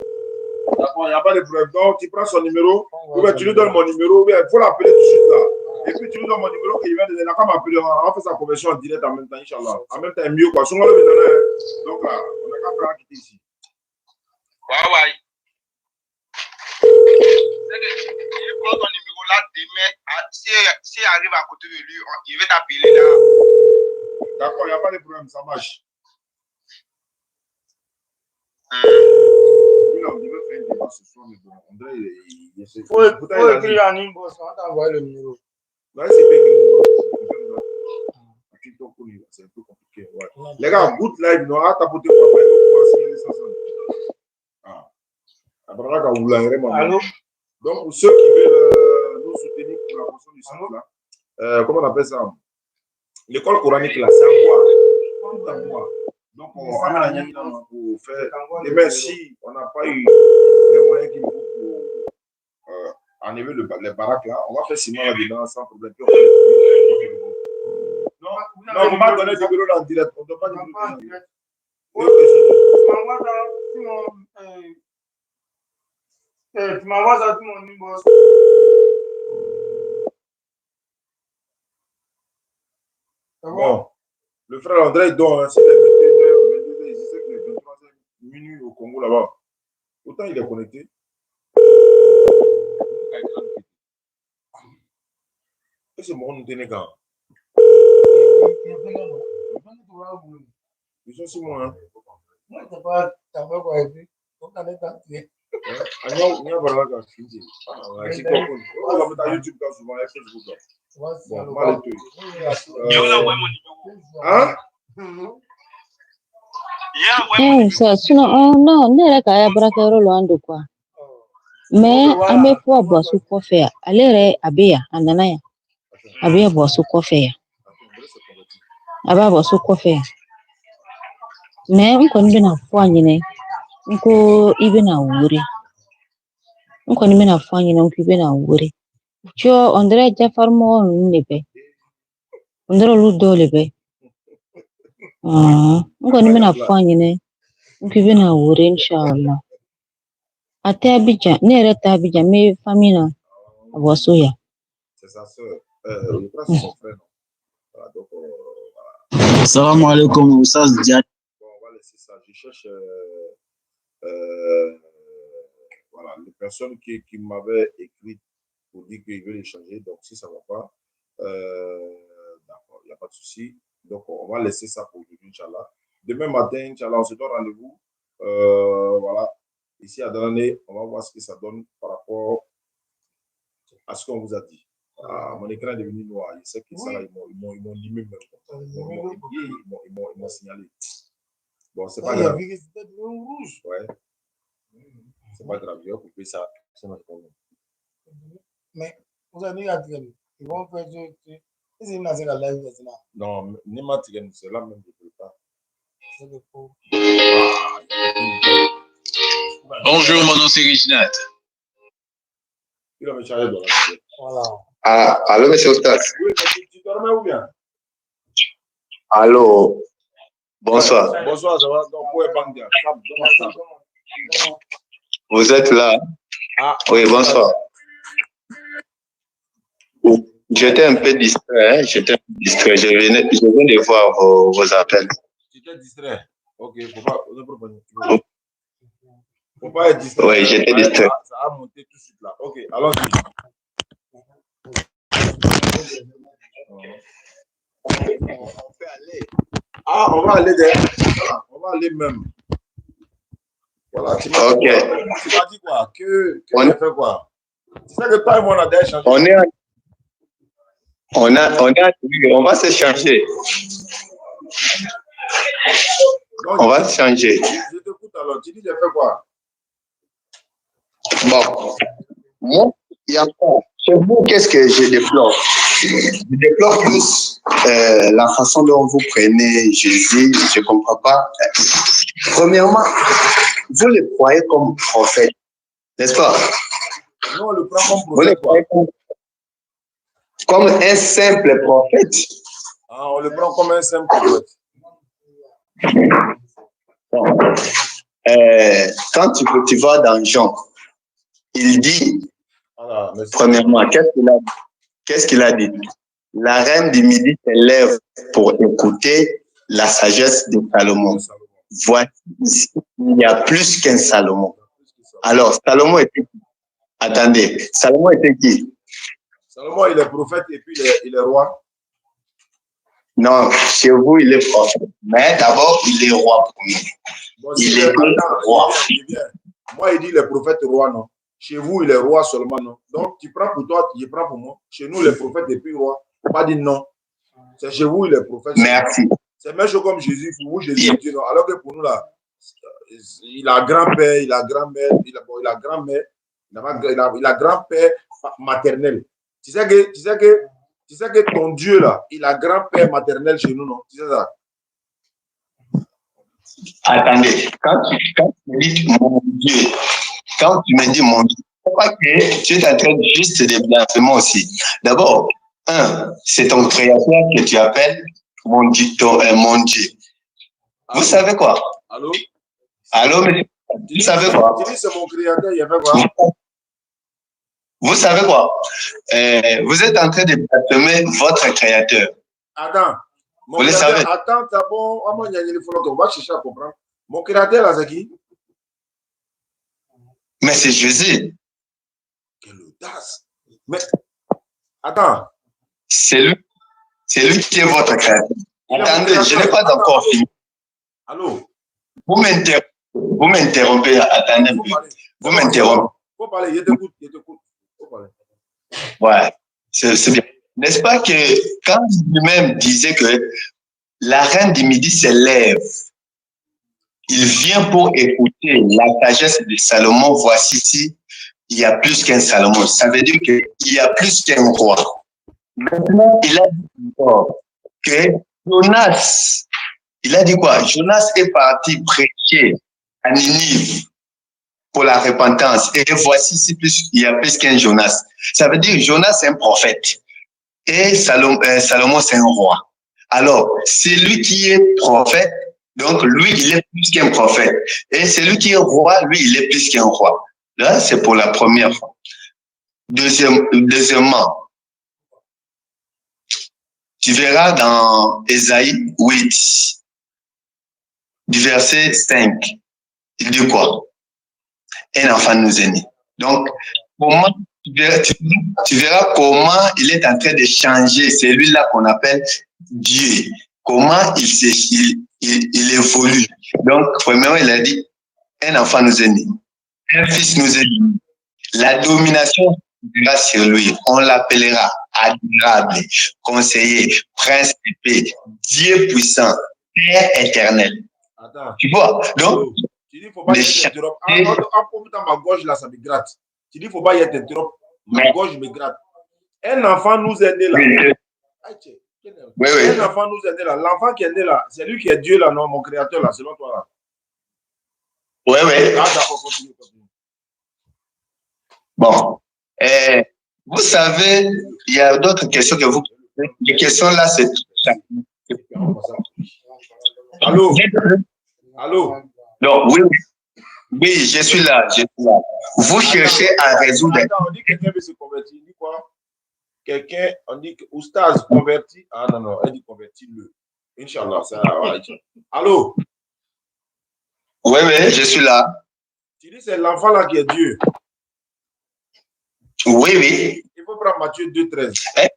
D'accord, il n'y a pas de problème. Donc, tu prends son numéro, ou bien tu lui donnes mon numéro, il faut l'appeler tout de suite là. Et puis, tu lui donnes mon numéro qu'il vient de donner. Là, comme appeler, on va faire sa conversion en direct en même temps, Inch'Allah. En même temps, mieux quoi. Donc là, on a qu'à faire quitter ici. Ouais. Je prends ton numéro là demain. Si arrive à côté de lui, il va t'appeler là. D'accord, il n'y a pas de problème, ça marche. On devait faire une débat ce soir, mais bon, André, il faut écrire en inbox, on t'a envoyé le numéro. Ouais, c'est pas écrit. C'est un peu compliqué. Ouais. Les gars, good live, non, à tapoter pour après, on va signer les 500. Allô? Donc, pour ceux qui veulent nous soutenir pour la construction du centre, là, comment on appelle ça? L'école coranique, là, c'est en bois. Tout en bois. Donc, on ramène la Niamina pour faire. Et même si on n'a pas eu les moyens qu'il faut pour enlever les baraques là, on va faire ciment là-dedans sans problème. Non, on ne peut pas donner du bureau là en direct. On ne peut pas donner du bureau en direct. Tu m'envoies ça sur mon inbox. Bon, le frère André, donc, si les 21h, 22h, je sais que les 23h, minuit au Congo là-bas. Autant il est connecté. Et c'est mon Ténégan. Ils sont sur moi. Moi, t'as pas quoi et puis. Donc, on est entré. On va YouTube souvent, Facebook. Bon, mal et tout. Hein? Ça, sinon, non, ne yɛrɛ ka aya baarakɛyɔrɔ la an don quoi. Mais an bɛ fɔ bɔsu kɔfɛ yan. Ale yɛrɛ a bɛ yan, a nana yan. A bɛ bɔsu kɔfɛ yan. A b'a bɔsu kɔfɛ yan. Mais n kɔni bɛna fɔ a ɲinɛ n ko i bɛna wuri. N kɔni bɛna fɔ a ɲinɛ n ko i bɛna wuri. On dirait jafarimɔgɔ ninnu de bɛ. On dirait olu dɔw de bɛ. N kɔni bɛna fɔ a ɲinɛ n ko i bɛna wuri inshallah. A tɛ Abidjan, ne yɛrɛ tɛ Abidjan, n bɛ famille na a bɔso yan. C'est sa sœur. Je crois que c'est son frère. Voilà, donc, Salam alaikum, Oussaz Diat. Bon, on va laisser ça. Je cherche voilà, les personnes qui m'avaient écrit pour dire qu'ils veulent échanger. Donc, si ça ne va pas, d'accord, il n'y a pas de souci. Donc, on va laisser ça pour aujourd'hui, Inch'Allah. Demain matin, Inch'Allah, on se donne rendez-vous. Voilà. Ici à Dalané, on va voir ce que ça donne par rapport à ce qu'on vous a dit. Mon écran est devenu noir. Je sais que ça, là, ils m'ont limé même. Ils m'ont signalé. Bon, c'est pas grave. Ouais. C'est pas grave. Je vais couper ça. Mais vous avez dit ils vont faire la live. Non, Nema Tigen, c'est là même, je ne peux pas. Bonjour, mon nom c'est Reginald. Il va me charger de la tête. Voilà. Ah, allô, monsieur Ostas. Oui, mais tu dormais ou bien? Allô. Bonsoir. Bonsoir, ça va? Donc, où est Bandia? Vous êtes là? Ah, oui, bonsoir. J'étais un peu distrait. Je viens de voir vos appels. Tu étais distrait? Ok, il ne faut pas être distrait. Oui, j'étais distrait. Ça a monté tout de suite là. Ok, allons-y. On peut aller. Ah, on va aller derrière. Voilà, on va aller même. Voilà, tu m'as dit quoi? Que tu as fait quoi? Tu sais que toi et moi, on a déjà échangé. On va se changer. Donc, on va se changer. Je t'écoute alors. Tu dis, j'ai fait quoi? Bon, moi, il y a pas. Chez vous, qu'est-ce que je déplore? Je déplore plus la façon dont vous prenez Jésus. Je ne comprends pas. Premièrement, vous le croyez comme prophète, n'est-ce pas? Non, on le prend comme prophète. Vous le croyez comme un simple prophète. Ah, on le prend comme un simple prophète. Quand tu vas dans Jean, il dit, premièrement, qu'est-ce qu'il a dit? La reine du Midi s'élève pour écouter la sagesse de Salomon. Voici, il y a plus qu'un Salomon. Alors, Salomon était qui? Attendez, Salomon était qui? Salomon, il est prophète et puis il est roi. Non, chez vous, il est prophète. Mais d'abord, il est roi pour nous. Bon, il est roi. Moi, il dit il est prophète roi, non. Chez vous, il est roi seulement, non. Donc, tu prends pour toi, tu prends pour moi. Chez nous, il est prophète et puis roi. Pas dire non. C'est chez vous, il est prophète. Merci. C'est même chose comme Jésus. Pour vous, Jésus est Dieu, non. Alors que pour nous, là, il a grand-père, il a grand-mère, il a grand-mère, il a grand-père maternel. Tu sais que ton Dieu, là, il a grand-père maternel chez nous, non? Tu sais ça? Attendez, quand tu me dis mon Dieu, c'est pas que tu es en train juste de blasphémer aussi. D'abord, c'est ton créateur que tu appelles mon Dieu. Vous savez quoi? Allô? Allô, monsieur? Vous savez quoi? Tu dis c'est mon créateur, il y avait quoi? Vous savez quoi? Vous êtes en train de blasphémer votre créateur. Attends. Vous le savez? Attends, t'as bon. On va chercher à comprendre. Mon créateur, là, c'est qui? Mais c'est Jésus. Quelle audace. Mais, attends. C'est lui qui est votre créateur. Attendez, je n'ai pas encore fini. Allô? Vous m'interrompez. Attendez un peu. Vous m'interrompez. Faut parler, je t'écoute. Faut parler. Ouais, c'est bien. N'est-ce pas que quand lui-même disait que la reine du Midi se lève, il vient pour écouter la sagesse de Salomon. Voici ici, il y a plus qu'un Salomon. Ça veut dire qu'il y a plus qu'un roi. Maintenant, il a dit que Jonas, il a dit quoi? Jonas est parti prêcher à Ninive pour la repentance. Et voici ici, il y a plus qu'un Jonas. Ça veut dire que Jonas, c'est un prophète. Et Salomon, c'est un roi. Alors, c'est lui qui est prophète. Donc, lui, il est plus qu'un prophète. Et celui qui est roi, lui, il est plus qu'un roi. Là, c'est pour la première fois. Deuxièmement, tu verras dans Ésaïe 8, du verset 5, il dit quoi? Un enfant nous est né. Donc, comment, tu verras comment il est en train de changer celui-là qu'on appelle Dieu. Comment il évolue. Donc, premièrement, il a dit, un enfant nous est né. Un fils nous est né. La domination sera sur lui. On l'appellera admirable, conseiller, prince de paix, Dieu puissant, Père éternel. Attends. Tu vois? Donc, tu dis, il ne faut pas y être en ma gorge, là, ça me gratte. Tu dis, il ne faut pas y être interrompre. Ma gorge me gratte. Un enfant nous est né là. Oui. Un enfant nous est né là. L'enfant qui est né là, c'est lui qui est Dieu là, non, mon créateur là, selon toi là. Oui. Ah, d'accord, continue. Bon. Vous savez, il y a d'autres questions que vous posez. Les questions là, c'est... Allô? Allô? Non, oui. Oui, je suis là. Vous cherchez à résoudre... Attends, on dit que quelqu'un veut se convertir. On dit quoi? Quelqu'un, on dit que Oustaz converti. Ah non, elle dit converti-le. Inch'Allah, ça va. Allô? Oui, je suis là. Tu dis c'est l'enfant là qui est Dieu. Oui. Il faut prendre Matthieu 2,13.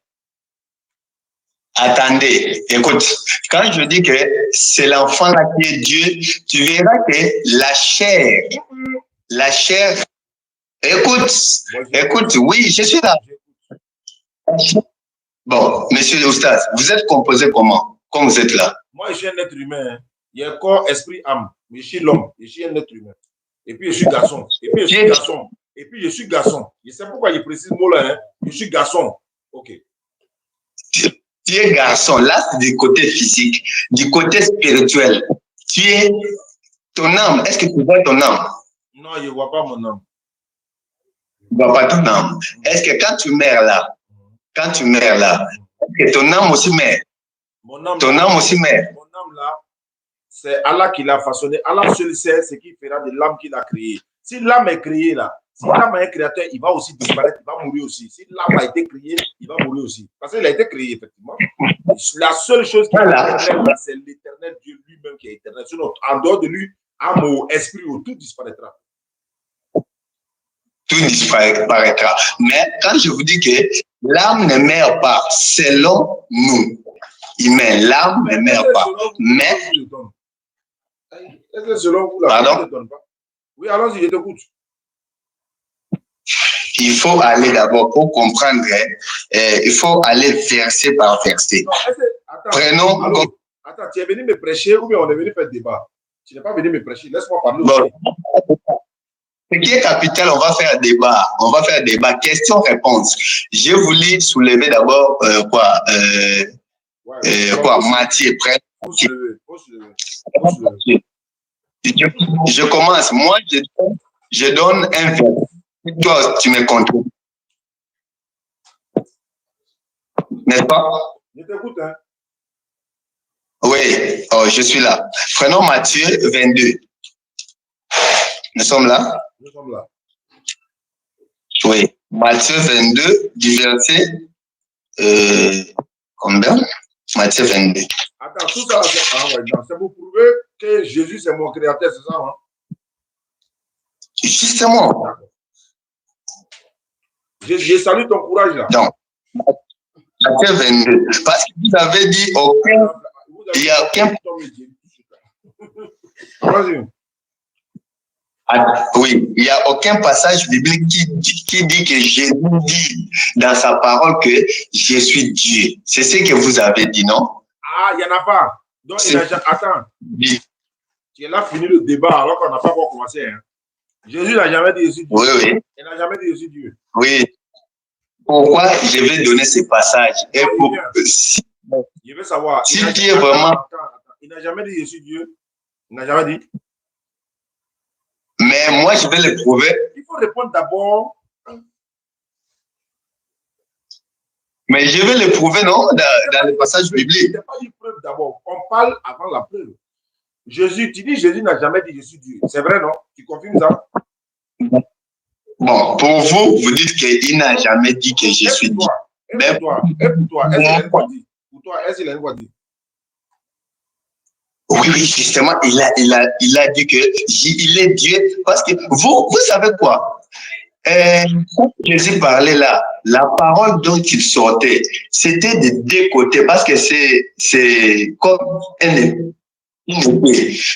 Attendez, écoute, quand je dis que c'est l'enfant là qui est Dieu, tu verras que la chair, écoute, oui, je suis là. Bon, monsieur Oustaz, vous êtes composé comment? Comme vous êtes là? Moi, je suis un être humain. Il y a corps, esprit, âme. Mais je suis l'homme. Je suis un être humain. Et puis, je suis garçon. Et puis, je suis garçon. Je sais pourquoi je précise ce mot-là. Hein? Je suis garçon. OK. Tu es garçon. Là, c'est du côté physique. Du côté spirituel. Tu es ton âme. Est-ce que tu vois ton âme? Non, je ne vois pas mon âme. Tu ne vois pas ton âme. Est-ce que quand tu meurs là, est-ce que ton âme aussi meurt? Ton âme aussi meurt. Mon âme là, c'est Allah qui l'a façonné. Allah seul sait ce qu'il fera de l'âme qu'il a créée. Si l'âme est créée là, si l'âme est un créateur, il va aussi disparaître, il va mourir aussi. Si l'âme a été créée, il va mourir aussi. Parce qu'il a été créé, effectivement. La seule chose qui est éternelle, c'est l'éternel Dieu lui-même qui est éternel. Sinon, en dehors de lui, âme ou esprit ou tout disparaîtra. Tout disparaîtra. Mais quand je vous dis que l'âme ne meurt pas selon nous, l'âme ne meurt pas. Mais. Est-ce que selon vous, la ne donne pas? Oui, allons-y, je t'écoute. Il faut aller d'abord pour comprendre, il faut aller verset par verset. Prenons. Attends, tu es venu me prêcher ou bien on est venu faire débat? Tu n'es pas venu me prêcher, laisse-moi parler. Bon. Ce qui est capital, on va faire débat. Question-réponse. Je voulais soulever d'abord Matthieu. Je commence. Moi, je donne un verset. Toi, tu me contrôles. N'est-ce pas? Je t'écoute, hein? Oui, je suis là. Prenons Matthieu 22. Nous sommes là? Nous sommes là. Oui, Matthieu 22, du verset combien? Matthieu 22. Attends, tout ça, c'est pour prouver que Jésus, c'est mon créateur, c'est ça, non? Justement. Je salue ton courage, là. Non. Matthieu 22. Parce que vous avez dit aucun. Il n'y a aucun. Oui, il n'y a aucun passage biblique qui dit que Jésus dit dans sa parole que je suis Dieu. C'est ce que vous avez dit, non? Ah, il n'y en a pas. Donc, attends. Tu as fini le débat alors qu'on n'a pas encore commencé. Hein. Jésus n'a jamais dit je suis Dieu. Oui, oui. Il n'a jamais dit je suis Dieu. Oui. Pourquoi je vais donner ces passages? Et pour, je veux savoir. Si tu es vraiment. Il n'a jamais dit je suis Dieu. Il n'a jamais dit. Mais moi, je vais le prouver. Il faut répondre d'abord. Mais je vais le prouver, non? Dans le passage biblique. Il n'y a pas une preuve d'abord. On parle avant la preuve. Jésus, tu dis Jésus n'a jamais dit je suis Dieu. C'est vrai, non? Tu confirmes ça? Bon, pour vous, vous dites qu'il n'a jamais dit que je suis Dieu. Mais pour toi, est-ce qu'il a une voix dit? Pour toi, est-ce qu'il a une voix dit? Oui, oui, justement, il a dit qu'il est Dieu. Parce que vous savez quoi? Quand Jésus parlait là, la parole dont il sortait, c'était des deux côtés. Parce que c'est comme une épée.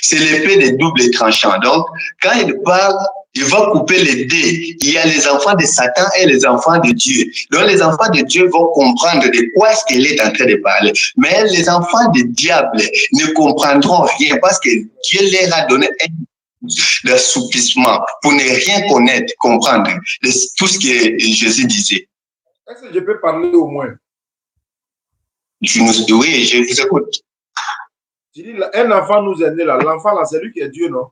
C'est l'épée de double tranchant. Donc, quand il parle, il va couper les deux. Il y a les enfants de Satan et les enfants de Dieu. Donc, les enfants de Dieu vont comprendre de quoi est-ce qu'il est en train de parler. Mais les enfants du diable ne comprendront rien parce que Dieu leur a donné l'assouplissement pour ne rien connaître, comprendre tout ce que Jésus disait. Est-ce que je peux parler au moins? Oui, je vous écoute. Tu dis, un enfant nous est né là. L'enfant là, c'est lui qui est Dieu, non?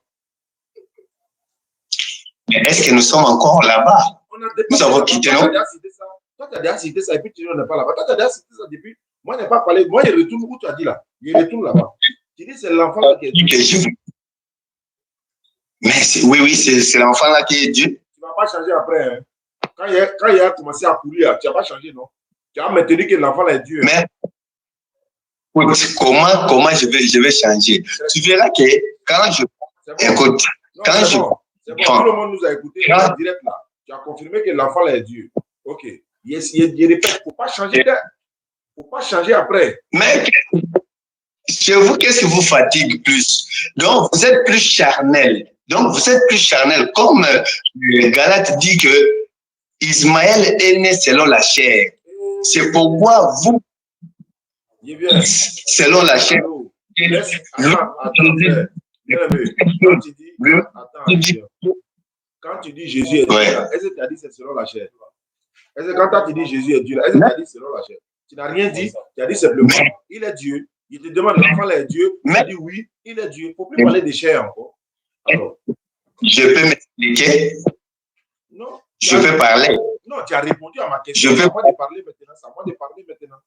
Mais est-ce que nous sommes encore là-bas? Nous avons quitté, non? Toi, tu as déjà cité ça et puis tu n'es pas là-bas. Toi, tu as déjà cité ça depuis. Moi, je n'ai pas parlé. Moi, je retourne où tu as dit là. Je retourne là-bas. Tu dis, c'est l'enfant là qui est Dieu. Mais oui, c'est l'enfant là qui est Dieu. Tu ne vas pas changer après. Hein. Quand il a commencé à courir, tu n'as pas changé, non? Tu as maintenu que l'enfant là est Dieu. Mais comment je vais changer? Tu verras que quand je. Écoute, quand je. C'est bon, tout le monde nous a écoutés en direct là. Tu as confirmé que l'enfant là est Dieu. Ok. Il répète, il ne faut pas changer. Il ne faut pas changer après. Mais chez vous, qu'est-ce qui vous fatigue plus? Donc, vous êtes plus charnel. Comme Galate dit que Ismaël est né selon la chair. C'est pourquoi vous, selon la chair. Quand tu dis Jésus est Dieu, est-ce que tu as dit c'est selon la chair? Est-ce que quand tu dis Jésus est Dieu, est-ce que tu as dit selon la chair? Tu n'as rien dit, tu as dit simplement, il est Dieu. Il te demande, l'enfant est Dieu. Tu as dit oui, il est Dieu. Il ne faut plus parler de chair encore. Alors, je peux m'expliquer? Non. Je peux parler? Non, tu as répondu à ma question. C'est à moi de parler maintenant.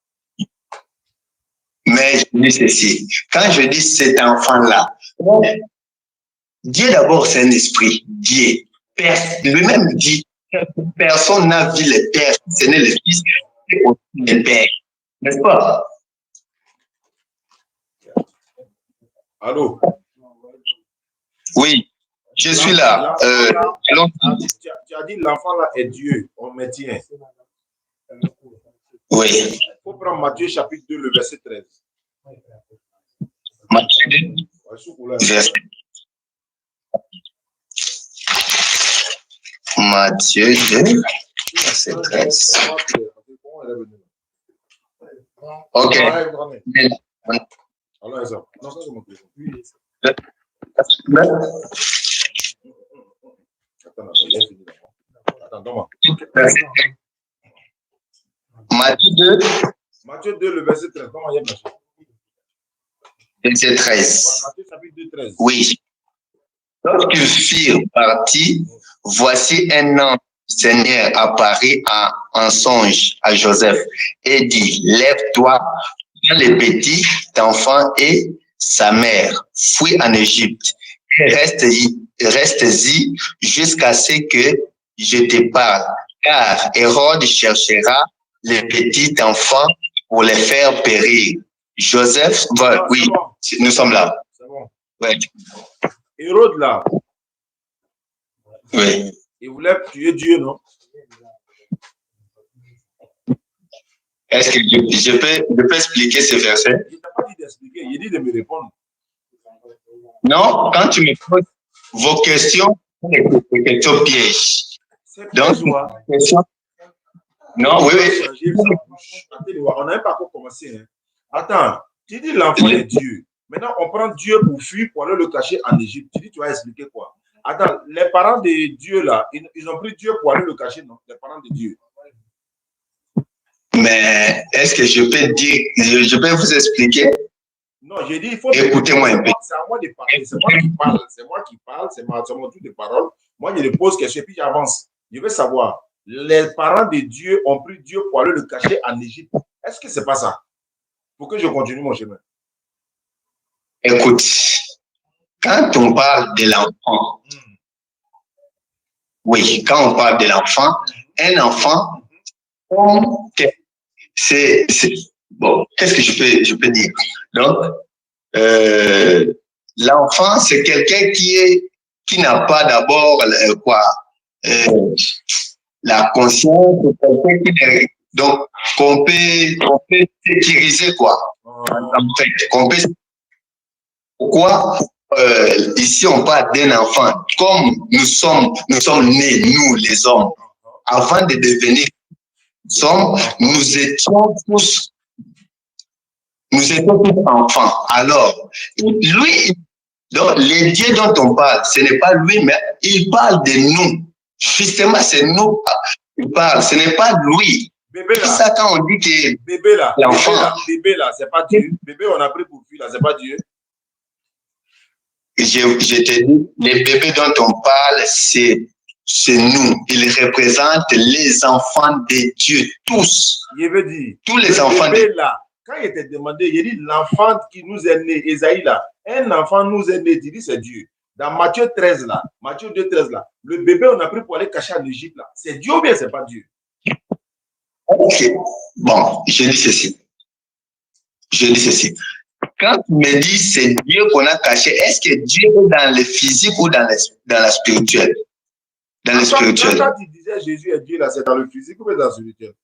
Mais je dis ceci. Quand je dis cet enfant-là, Dieu d'abord, c'est un esprit. Dieu. Lui-même dit, personne n'a vu le Père, ce n'est le Fils, c'est aussi le Père. N'est-ce pas? Allô? Oui, je suis là. Tu as dit l'enfant là est Dieu, on maintient. Oui. Il faut prendre Matthieu chapitre 2, le verset 13. Matthieu 2, verset. Matthieu 2, verset 13. Ok. Matthieu 2, le verset 13. Comment il y a verset 13. Matthieu chapitre 2, 13. Oui. Lorsqu'ils firent partie, voici un ange du Seigneur apparut en songe à Joseph et dit, lève-toi, prends les petits enfants et sa mère, fuis en Égypte, et reste-y jusqu'à ce que je te parle, car Hérode cherchera les petits enfants pour les faire périr. Joseph, oui, nous sommes là. C'est bon. Ouais. Hérode, là, Oui. il voulait tuer Dieu, non? Est-ce que je peux expliquer ce verset? Il t'a pas dit d'expliquer, il dit de me répondre. Non, quand tu me poses vos questions, c'est des questions pièges. Donc, non, oui. On n'a même pas encore commencé. Hein. Attends, tu dis l'enfant est Dieu. Maintenant, on prend Dieu pour fuir, pour aller le cacher en Égypte. Tu dis, tu vas expliquer quoi? Attends, les parents de Dieu, là, ils ont pris Dieu pour aller le cacher, non? Les parents de Dieu. Mais est-ce que je peux dire, je peux vous expliquer? Non, j'ai dit, il faut... Écoutez-moi un peu. C'est à moi de parler, c'est moi qui parle. C'est moi qui parle, c'est mon tour de parole. Moi, je lui pose question et puis j'avance. Je veux savoir, les parents de Dieu ont pris Dieu pour aller le cacher en Égypte. Est-ce que c'est pas ça? Pour que je continue mon chemin. Écoute, quand on parle de l'enfant, oui, quand on parle de l'enfant, un enfant, c'est bon, qu'est-ce que je peux dire? Donc, l'enfant, c'est quelqu'un qui n'a pas d'abord la conscience, donc qu'on peut sécuriser quoi. En fait, qu'on peut. Pourquoi ici on parle d'un enfant, comme nous sommes nés, nous les hommes, avant de devenir nous étions tous enfants. Alors, lui, donc, les dieux dont on parle, ce n'est pas lui, mais il parle de nous. Justement, c'est nous qu'il parle, ce n'est pas lui. Bébé là, c'est ça quand on dit que bébé là, l'enfant, bébé là, c'est pas Dieu. Bébé, on a pris pour fille là, c'est pas Dieu. Je te dis, les bébés dont on parle, c'est nous. Ils représentent les enfants de Dieu, tous. Je veux dire, tous les enfants de Dieu. Là, quand il était demandé, il dit l'enfant qui nous est né, Esaïe là, un enfant nous est né, il dit c'est Dieu. Dans Matthieu 13 là, Matthieu 2, 13 là, le bébé on a pris pour aller cacher en Égypte là. C'est Dieu ou bien c'est pas Dieu? Ok, bon, je dis ceci. Quand tu me dis c'est Dieu qu'on a caché, est-ce que Dieu est dans le physique ou dans la spirituelle? Dans le spirituel. Quand tu disais Jésus est Dieu là, c'est dans le physique ou bien dans le spirituel?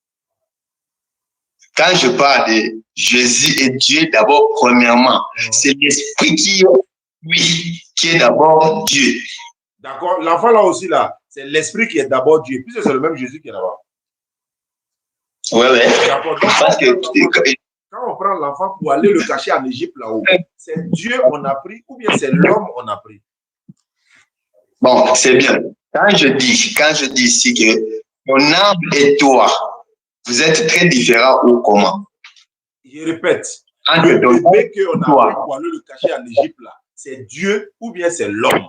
Quand je parle de Jésus et Dieu, d'abord, premièrement, c'est l'esprit qui est d'abord Dieu. D'accord. L'enfant là aussi là, c'est l'esprit qui est d'abord Dieu, puisque c'est le même Jésus qui est là-bas. Oui. D'accord. Parce que quand on prend l'enfant pour aller le cacher en Égypte là-haut, c'est Dieu on a pris ou bien c'est l'homme on a pris? Bon, c'est bien. Quand je dis ici que mon âme et toi, vous êtes très différents ou comment? Je répète, le bébé qu'on a pris pour aller le cacher en Égypte là, c'est Dieu ou bien c'est l'homme?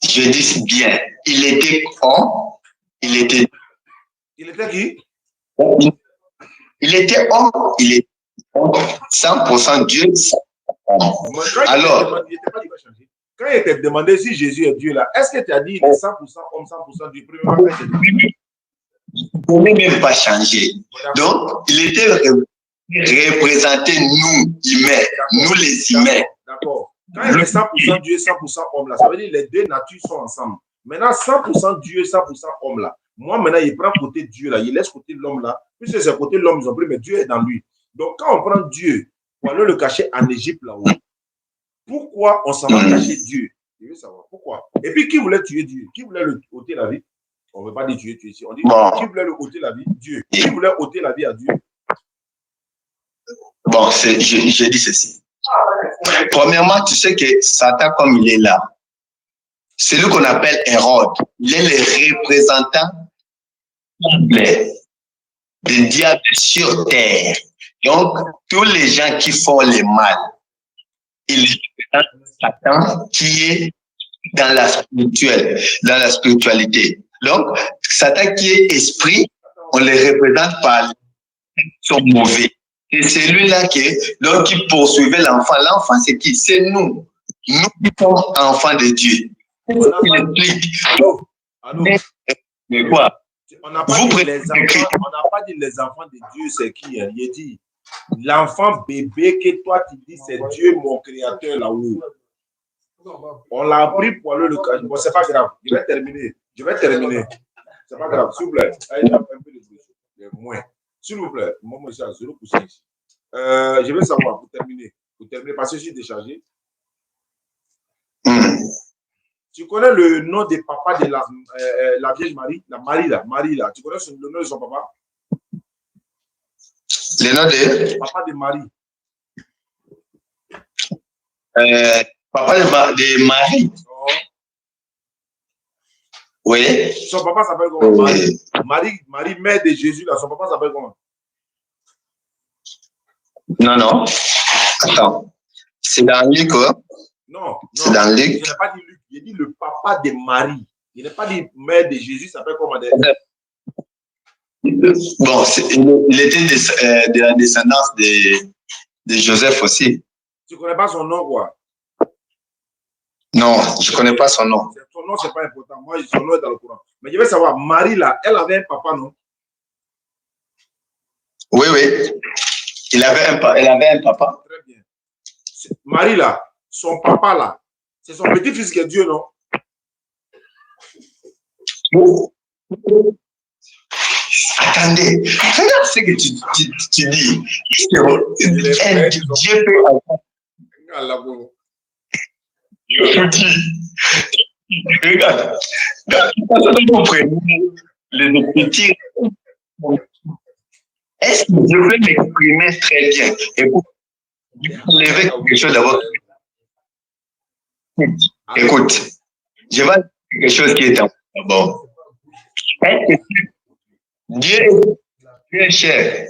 Je dis bien, il était homme, il était qui? Il était homme, il est 100% Dieu. 100%. Alors, quand il était demandé si Jésus est Dieu là, est-ce que tu as dit il est 100% homme, 100% Dieu? Il ne pouvait même pas changer. Donc, il était représenté nous, humains, nous les humains. D'accord. Quand il est 100% Dieu, 100% homme là, ça veut dire que les deux natures sont ensemble. Maintenant, 100% Dieu, 100% homme là. Moi, maintenant, il prend côté Dieu là, il laisse côté l'homme là. Puisque c'est côté l'homme, ils ont pris, mais Dieu est dans lui. Donc, quand on prend Dieu pour aller le cacher en Égypte là-haut, pourquoi on s'en va cacher Dieu? Je veux savoir pourquoi. Et puis, qui voulait tuer Dieu? Qui voulait le ôter la vie? On ne veut pas dire tuer ici. On dit qui voulait le ôter la vie? Dieu. Qui voulait ôter la vie à Dieu? Bon, je dis ceci. Premièrement, tu sais que Satan, comme il est là, c'est lui qu'on appelle Hérode. Il est le représentant complet du diable sur terre. Donc, tous les gens qui font le mal, il représente Satan qui est dans la spiritualité. Donc, Satan qui est esprit, on le représente par son mauvais. Et c'est lui-là qui poursuivait l'enfant. L'enfant, c'est qui? C'est nous. Nous qui sommes enfants de Dieu. Il explique. Mais quoi? On n'a pas dit les enfants de Dieu, c'est qui? Il dit L'enfant bébé que toi tu dis, c'est Dieu mon créateur là-haut. On l'a pris pour aller le cacher. Bon, c'est pas grave. Je vais terminer. C'est pas grave. S'il vous plaît. Allez, un peu de bruit. Moins. S'il vous plaît. Moi, je suis à 0%. Je vais savoir, pour terminer, parce que je suis déchargé. Tu connais le nom des papas de la Vierge Marie, Marie là. Tu connais le nom de son papa? Le nom de papa de Marie. Papa de Marie. Oh. Oui. Son papa s'appelle comment? Marie, mère de Jésus là. Son papa s'appelle comment? Non. Attends. C'est dans Luc, hein? Non. C'est dans Luc. Je n'ai pas dit Luc. J'ai dit le papa de Marie. Je n'ai pas dit mère de Jésus s'appelle comment? Bon, il était de la descendance de Joseph aussi. Tu ne connais pas son nom, quoi? Non, je ne connais pas son nom. Son nom, ce n'est pas important. Moi, son nom est dans le courant. Mais je veux savoir, Marie, là, elle avait un papa, non? Oui. Elle avait un papa. Très bien. Marie, là, son papa, là, c'est son petit-fils qui est Dieu, non? Attendez, regarde ce que tu dis. Dieu peut avoir. Regarde, vous prenez les Écritures. Est-ce que je vais m'exprimer très bien? Et pour lever quelque chose d'abord. Écoute, je vais dire quelque chose qui est d'abord. Est-ce que Dieu est cher?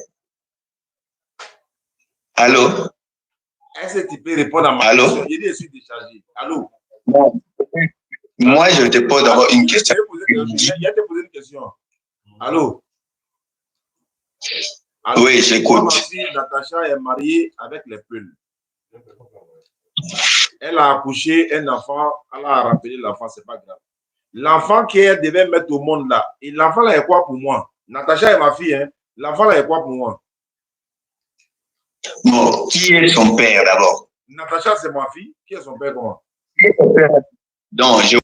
Allô? Est-ce que tu peux répondre à ma question? J'ai dit, je suis déchargé. Allô? Non. Moi, je te pose d'abord une question. Il y a te poser une question. Allô? Oui, j'écoute. Ma fille, Natacha, est mariée avec les Peuls. Elle a accouché un enfant, elle a rappelé l'enfant, c'est pas grave. L'enfant qu'elle devait mettre au monde là, et l'enfant là est quoi pour moi? Natacha est ma fille, hein? L'enfant là est quoi pour moi? Bon, qui est son père d'abord? Natacha, c'est ma fille. Qui est son père pour moi? Donc,